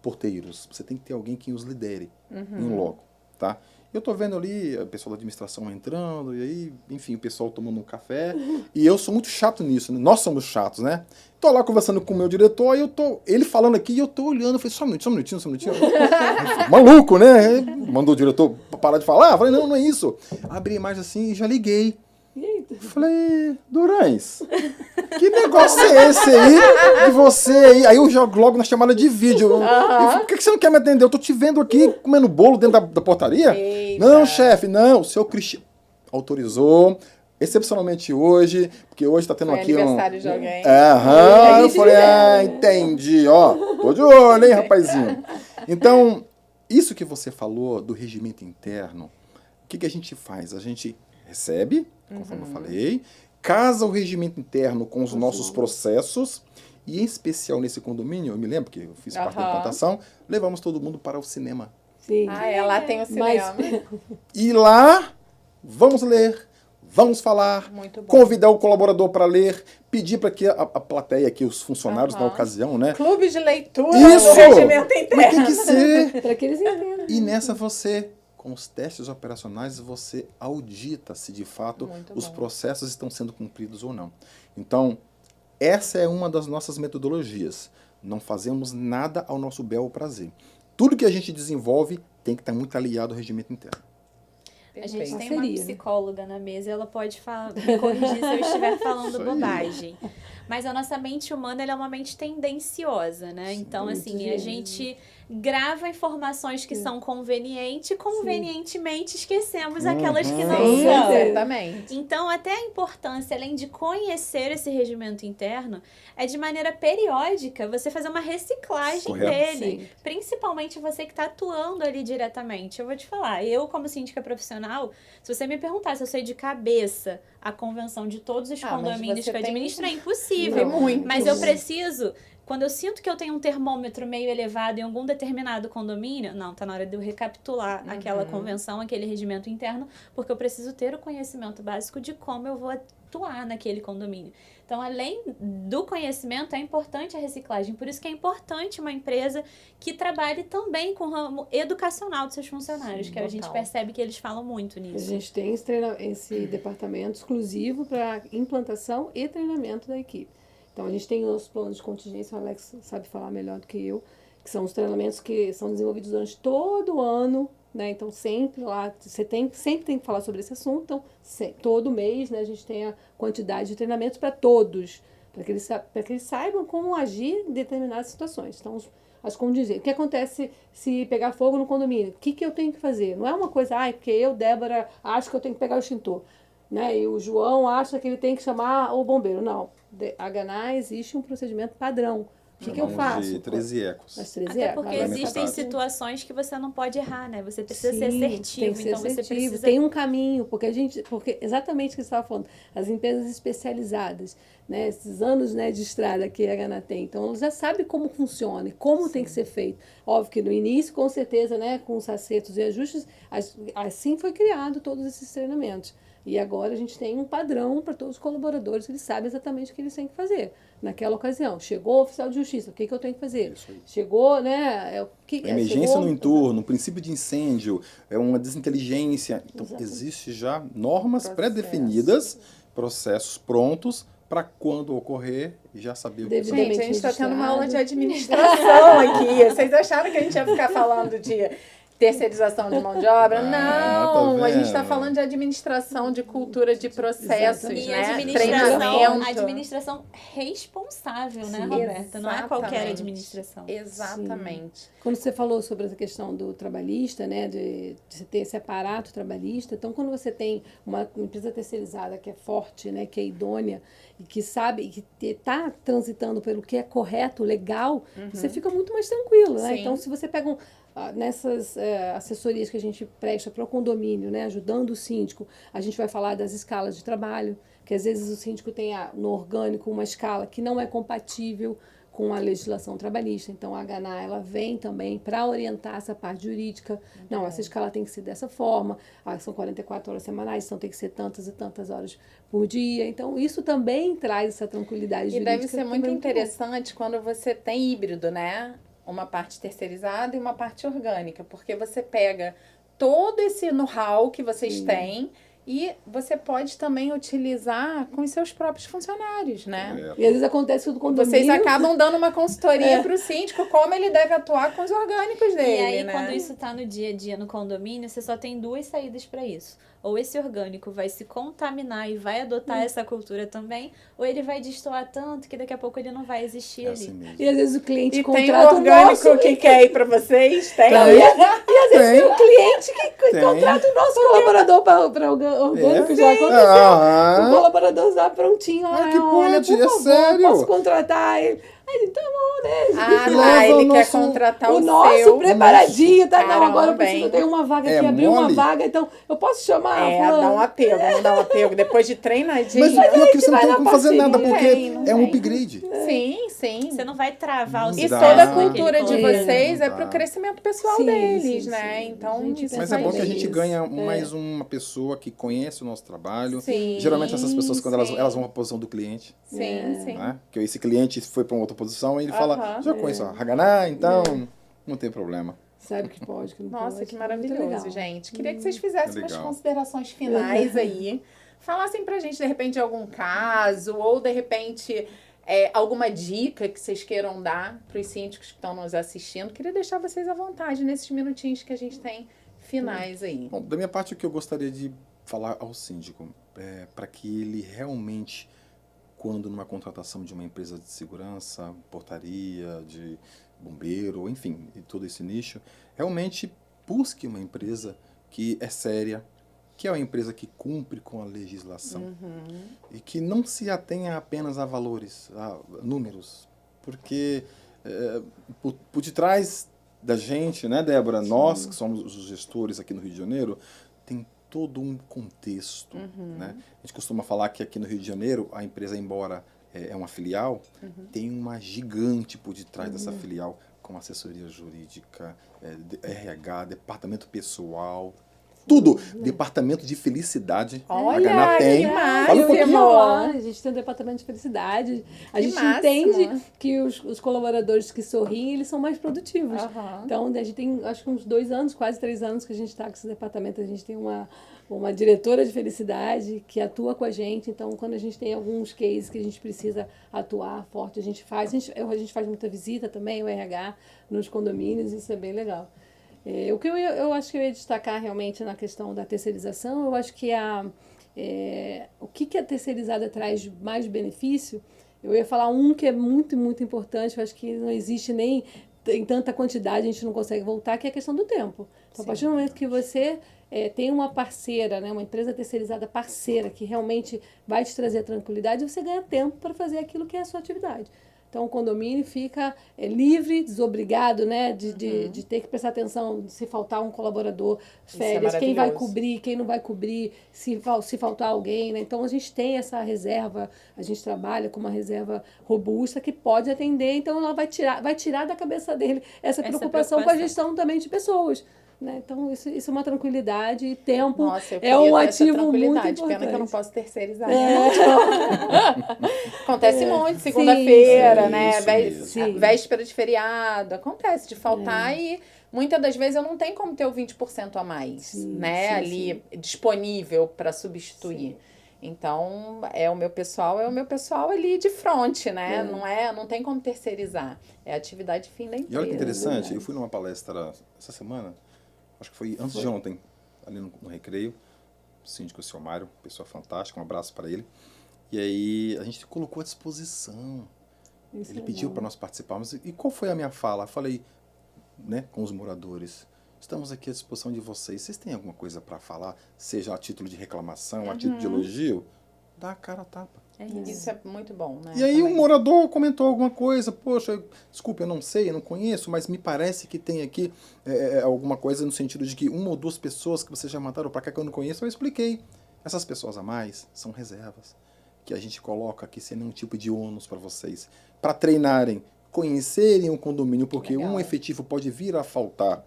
porteiros, você tem que ter alguém que os lidere em loco, tá? Eu tô vendo ali o pessoal da administração entrando, e aí, enfim, o pessoal tomando um café, e eu sou muito chato nisso, né? Nós somos chatos, né? Tô lá conversando com o meu diretor, e ele falando aqui, e eu tô olhando, eu falei, só um minutinho. Maluco, né? Mandou o diretor parar de falar, eu falei, não é isso. Abri a imagem assim e já liguei. Falei, Durães, que negócio é esse aí de você aí? Aí eu jogo logo na chamada de vídeo. Eu falei, por que você não quer me atender? Eu tô te vendo aqui comendo bolo dentro da portaria. Eita. Não, chefe, não. O seu Cristiano autorizou, excepcionalmente hoje, porque hoje tá tendo Foi aqui aniversário de alguém. Eu falei, entendi, ó. Tô de olho, hein, rapazinho. Então, isso que você falou do regimento interno, o que a gente faz? A gente recebe, conforme eu falei, casa o regimento interno com os nossos processos, e em especial nesse condomínio, eu me lembro que eu fiz parte da implantação, levamos todo mundo para o cinema. Sim. Lá tem o cinema. E lá, vamos ler, vamos falar, convidar o colaborador para ler, pedir para que a plateia aqui, os funcionários na ocasião, né? Clube de leitura Isso! do regimento interno. Mas tem que ser. Para que eles entendam. E nessa com os testes operacionais, você audita se de fato os processos estão sendo cumpridos ou não. Então, essa é uma das nossas metodologias. Não fazemos nada ao nosso bel prazer. Tudo que a gente desenvolve tem que estar muito aliado ao regimento interno. A gente tem uma psicóloga na mesa, ela pode me corrigir se eu estiver falando bobagem. Mas a nossa mente humana, ela é uma mente tendenciosa, né? Então, assim, a gente grava informações que são convenientes e convenientemente esquecemos aquelas que não são. Exatamente. Então, até a importância, além de conhecer esse regimento interno, é de maneira periódica você fazer uma reciclagem dele. Sim. Principalmente você que está atuando ali diretamente. Eu vou te falar, eu como síndica profissional, se você me perguntar se eu sei de cabeça a convenção de todos os condomínios que eu administro, é impossível. Mas eu preciso... Quando eu sinto que eu tenho um termômetro meio elevado em algum determinado condomínio, não, tá na hora de eu recapitular aquela convenção, aquele regimento interno, porque eu preciso ter o conhecimento básico de como eu vou atuar naquele condomínio. Então, além do conhecimento, é importante a reciclagem. Por isso que é importante uma empresa que trabalhe também com o ramo educacional dos seus funcionários, que a gente percebe que eles falam muito nisso. A gente tem esse departamento exclusivo para implantação e treinamento da equipe. Então, a gente tem os planos de contingência, o Alex sabe falar melhor do que eu, que são os treinamentos que são desenvolvidos durante todo o ano, né? Então, sempre lá, sempre tem que falar sobre esse assunto. Então, todo mês, né, a gente tem a quantidade de treinamentos para todos, para que eles saibam como agir em determinadas situações. Então, as contingências. O que acontece se pegar fogo no condomínio? O que eu tenho que fazer? Não é uma coisa, porque eu, Débora, acho que eu tenho que pegar o extintor, né? E o João acha que ele tem que chamar o bombeiro. Não. A GANAH existe um procedimento padrão. O que eu faço? De 13 ecos. Até porque existem situações que você não pode errar, né? Você precisa ser assertivo. Você precisa... Tem um caminho, porque exatamente o que você estava falando, as empresas especializadas, né? Esses anos, né, de estrada que a GANAH tem, então elas já sabem como funciona e como tem que ser feito. Óbvio que no início, com certeza, né, com os acertos e ajustes, assim foi criado todos esses treinamentos. E agora a gente tem um padrão para todos os colaboradores, eles sabem exatamente o que eles têm que fazer naquela ocasião. Chegou o oficial de justiça, o que eu tenho que fazer? Chegou, né? Emergência no entorno, princípio de incêndio, uma desinteligência. Então, existe já normas pré-definidas, processos prontos para quando ocorrer e já saber o que fazer. Gente, a gente está tendo uma aula de administração aqui. Vocês acharam que a gente ia ficar falando de terceirização de mão de obra. Não, tá a gente está vendo? falando de administração, de cultura, de processos, Exatamente. E né? administração, Treinamento. administração responsável, né, Sim. Roberta? Não é qualquer Exatamente. administração. Exatamente. Quando você falou sobre essa questão do trabalhista, né, de você ter esse aparato trabalhista, então quando você tem uma empresa terceirizada que é forte, né, que é idônea e que sabe, que está transitando pelo que é correto, legal, você fica muito mais tranquilo, né? Sim. Então, se você pega nessas assessorias que a gente presta para o condomínio, né, ajudando o síndico, a gente vai falar das escalas de trabalho, que às vezes o síndico tem no orgânico uma escala que não é compatível com a legislação trabalhista. Então, a HANA, ela vem também para orientar essa parte jurídica. Não, essa escala tem que ser dessa forma. São 44 horas semanais, então tem que ser tantas e tantas horas por dia. Então, isso também traz essa tranquilidade E jurídica. deve ser muito também bom. interessante quando você tem híbrido, né? Uma parte terceirizada e uma parte orgânica, porque você pega todo esse know-how que vocês têm e você pode também utilizar com os seus próprios funcionários, né? E às vezes acontece que o condomínio... Vocês acabam dando uma consultoria para o síndico, como ele deve atuar com os orgânicos dele, E aí, né? quando isso tá no dia a dia no condomínio, você só tem duas saídas para isso. Ou esse orgânico vai se contaminar e vai adotar essa cultura também, ou ele vai destoar tanto que daqui a pouco ele não vai existir É ali. assim mesmo. E às vezes o cliente E tem o contrata orgânico nosso... que quer ir para vocês? Tem? E às vezes tem um cliente que Tem. contrata o nosso colaborador para orgânico. Já aconteceu. O Aham. colaborador já prontinho. Ah, que Olha, pode, por é favor, sério? posso contratar ele? Aí ele, tá bom, né? Ah, Leva tá, ele o quer nosso- contratar o o nosso seu. preparadinho, tá? Não, Caramba, agora eu preciso hein? ter uma vaga É aqui, abrir uma mole? vaga, então eu posso chamar É, fulano? dá um apego, não dá um apego. Depois de treinadinho. Mas o pior é que você não vai tem na como fazer nada, parceria. porque Não é um tem. upgrade. Sim, sim. Você não vai travar o Não E dá. toda a Aquele cultura de colaborador. vocês é Não pro dá. crescimento pessoal Sim, deles, sim, né? sim. Então, A gente isso Mas pensa é bom que a bem gente isso. ganha mais uma pessoa que conhece o nosso trabalho. Sim, Geralmente essas pessoas, quando sim. elas vão para a posição do cliente, Sim, sim. né? Que esse cliente foi para uma outra posição e ele fala, Aham. já conheço a Haganá, então não tem problema. Sabe que pode, que não Nossa, pode. que É muito maravilhoso, legal. gente. Queria que vocês fizessem umas legal. considerações finais aí. Falassem pra gente, de repente, de algum caso, ou de repente, alguma dica que vocês queiram dar pros síndicos que estão nos assistindo. Queria deixar vocês à vontade nesses minutinhos que a gente tem finais aí. Bom, da minha parte, o que eu gostaria de falar ao síndico é para que ele realmente, quando numa contratação de uma empresa de segurança, portaria, de bombeiro, enfim, e todo esse nicho, realmente busque uma empresa que é séria, que é uma empresa que cumpre com a legislação e que não se atenha apenas a valores, a números, porque por detrás da gente, né, Débora, nós que somos os gestores aqui no Rio de Janeiro, tem todo um contexto, né? A gente costuma falar que aqui no Rio de Janeiro, a empresa, embora é uma filial, tem uma gigante por detrás dessa filial, com assessoria jurídica, RH, departamento pessoal, tudo. Departamento de felicidade. Olha, a Haganá tem. que Fala um máximo. pouquinho. A gente tem um departamento de felicidade. A Que gente máximo. entende que os colaboradores que sorriem, eles são mais produtivos. Aham. Então, a gente tem, acho que uns 2 anos, quase 3 anos que a gente está com esse departamento. A gente tem uma diretora de felicidade que atua com a gente. Então, quando a gente tem alguns cases que a gente precisa atuar forte, a gente faz. A gente faz muita visita também, o RH, nos condomínios. Isso é bem legal. O que eu acho que eu ia destacar realmente na questão da terceirização, eu acho que o que a terceirizada traz mais benefício, eu ia falar um que é muito, muito importante, eu acho que não existe nem em tanta quantidade, a gente não consegue voltar, que é a questão do tempo. Então, a partir do momento que você tem uma parceira, né, uma empresa terceirizada parceira, que realmente vai te trazer tranquilidade, você ganha tempo para fazer aquilo que é a sua atividade. Então, o condomínio fica livre, desobrigado, né, de ter que prestar atenção se faltar um colaborador, férias, quem vai maravilhoso. cobrir, quem não vai cobrir, se faltar alguém, né? Então, a gente tem essa reserva, a gente trabalha com uma reserva robusta que pode atender, então ela vai tirar da cabeça dele essa preocupação com a gestão também de pessoas. Né? Então, isso é uma tranquilidade e tempo. Nossa, eu é queria um ter essa ativo muito tranquilidade. importante. Pena que eu não posso terceirizar. É. Acontece muito, segunda-feira, sim, né? isso mesmo. Sim. Véspera de feriado. Acontece de faltar e muitas das vezes eu não tenho como ter o 20% a mais, Sim, né? sim, Ali disponível para substituir. Sim. Então, é o meu pessoal ali de frente, né? Não tem como terceirizar. É atividade fim da empresa. E olha que interessante, eu fui numa palestra essa semana acho que foi antes de ontem, ali no Recreio, o síndico, o senhor Mário, pessoa fantástica, um abraço para ele. E aí a gente colocou à disposição. Ele pediu para nós participarmos. E qual foi a minha fala? Eu falei, né, com os moradores, estamos aqui à disposição de vocês. Vocês têm alguma coisa para falar? Seja a título de reclamação, a título de elogio? Dá a cara a tapa. Isso é muito bom, né? E aí um morador comentou alguma coisa, poxa, desculpa, eu não sei, eu não conheço, mas me parece que tem aqui alguma coisa no sentido de que uma ou duas pessoas que vocês já mandaram para cá que eu não conheço, eu expliquei. Essas pessoas a mais são reservas, que a gente coloca aqui sem nenhum tipo de ônus para vocês, para treinarem, conhecerem o condomínio, porque um efetivo pode vir a faltar,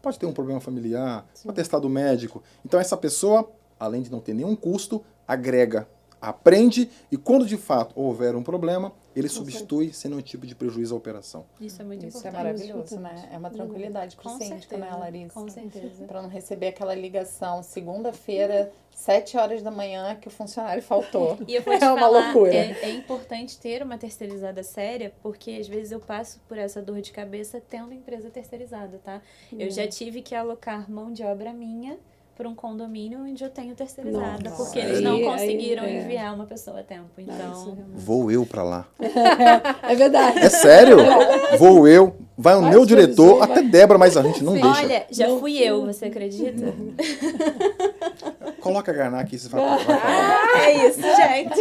pode ter um problema familiar, um atestado médico. Então essa pessoa, além de não ter nenhum custo, agrega, aprende e quando de fato houver um problema, ele substitui sem nenhum tipo de prejuízo à operação. Isso é muito Isso é importante. maravilhoso, né? É uma tranquilidade para o síndico, né, Larissa? Com certeza. Para não receber aquela ligação segunda-feira, 7 horas da manhã, que o funcionário faltou. E eu vou te É uma falar, loucura. é importante ter uma terceirizada séria, porque às vezes eu passo por essa dor de cabeça tendo empresa terceirizada, tá? Eu já tive que alocar mão de obra minha para um condomínio onde eu tenho terceirizada, Nossa. porque eles não Aí, conseguiram é. enviar uma pessoa a tempo. Então, Vou eu para lá. É verdade. É sério? Vou eu, vai o Vai meu o diretor, supervisor, até Débora, mas a gente não deixa. olha, já fui eu, você acredita? Coloca a Ganá aqui, você vai falar. É isso, gente.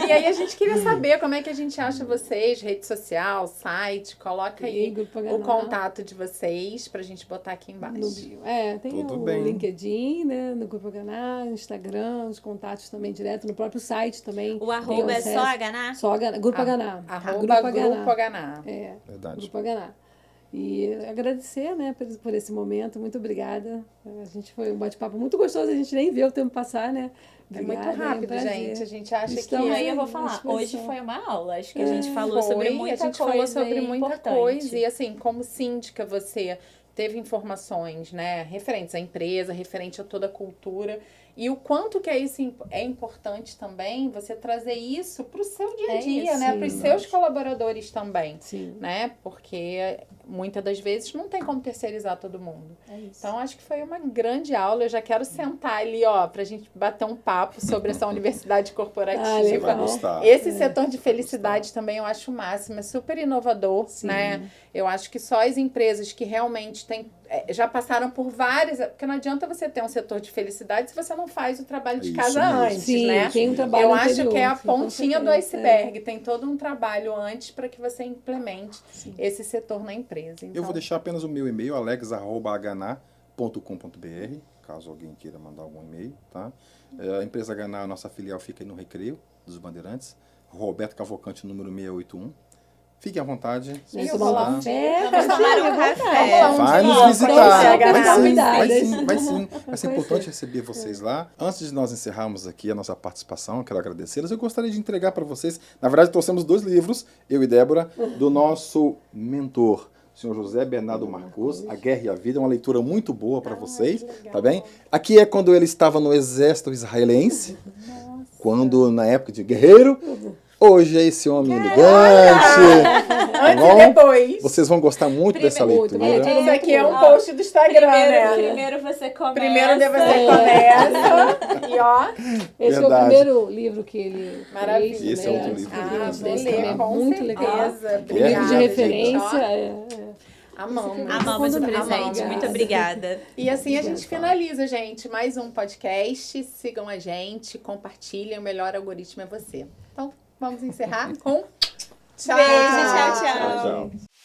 E aí a gente queria saber como é que a gente acha vocês, rede social, site, coloca aí Grupo o Ganá. contato de vocês pra gente botar aqui No embaixo. bio. Tem Tudo o bem. LinkedIn, né? No Grupo Ganá, no Instagram, os contatos também direto, no próprio site também. O arroba é só Aganá? Só Grupo Ganá. Arroba Grupo Ganá. Verdade. Grupo Ganá. E agradecer, né, por esse momento. Muito obrigada. A gente foi um bate-papo muito gostoso. A gente nem vê o tempo passar, né? É Obrigada, muito rápido, um prazer. gente. A gente acha Estamos E aí que... eu vou à falar, disposição. hoje foi uma aula. Acho que a gente falou sobre muita a gente coisa falou sobre muita importante. coisa. E assim, como síndica, você teve informações, né, referentes à empresa, referente a toda a cultura. E o quanto que isso é importante também, você trazer isso para o seu dia a dia, né? Para os seus colaboradores também. Sim. Né? Porque muitas das vezes não tem como terceirizar todo mundo. É isso. Então, acho que foi uma grande aula. Eu já quero sentar ali, ó, pra gente bater um papo sobre essa universidade Ah, corporativa. Você vai gostar. Esse setor de felicidade também eu acho o máximo, é super inovador, né? Eu acho que só as empresas que realmente já passaram por várias... Porque não adianta você ter um setor de felicidade se você não faz o trabalho de Isso casa mesmo. antes, Sim, né? tem um trabalho Eu acho anterior, que é a sim, com pontinha do certeza. iceberg. Tem todo um trabalho antes para que você implemente esse setor na empresa. Então, Eu vou deixar apenas o meu e-mail, alex@aganá.com.br, caso alguém queira mandar algum e-mail, tá? A empresa Ganá, a nossa filial, fica aí no Recreio dos Bandeirantes, Roberto Cavalcante, número 681. Fiquem à vontade. se Vamos precisar. tomar um café. Vamos tomar um café. Vai dia, nos então, visitar, Ganá. vai sim, Convidadas. vai sim, vai sim. Vai ser importante receber vocês lá. Antes de nós encerrarmos aqui a nossa participação, eu quero agradecê-las. Eu gostaria de entregar para vocês, na verdade trouxemos 2 livros, eu e Débora, do nosso mentor, o senhor José Bernardo Marcos, A Guerra e a Vida, uma leitura muito boa para vocês, tá bem? Aqui é quando ele estava no exército israelense, quando na época de guerreiro. Hoje é esse homem elegante. Tá antes bom? e depois. Vocês vão gostar muito dessa leitura. Isso aqui é um post do Instagram, né? Primeiro você começa. Primeiro você começa. E ó, Esse é o Verdade. primeiro livro que ele Maravilha. fez. Esse é outro livro Ah, dele. vou Esse ler, também é com muito certeza. legal. Obrigada, Livro de gente, referência. ó. Amamos. Amamos o presente. Amamos. Muito obrigada. E assim a gente finaliza, gente. Mais um podcast. Sigam a gente, compartilhem. O melhor algoritmo é você. Então, vamos encerrar com tchau. Beijo, tchau, tchau. Tchau, tchau.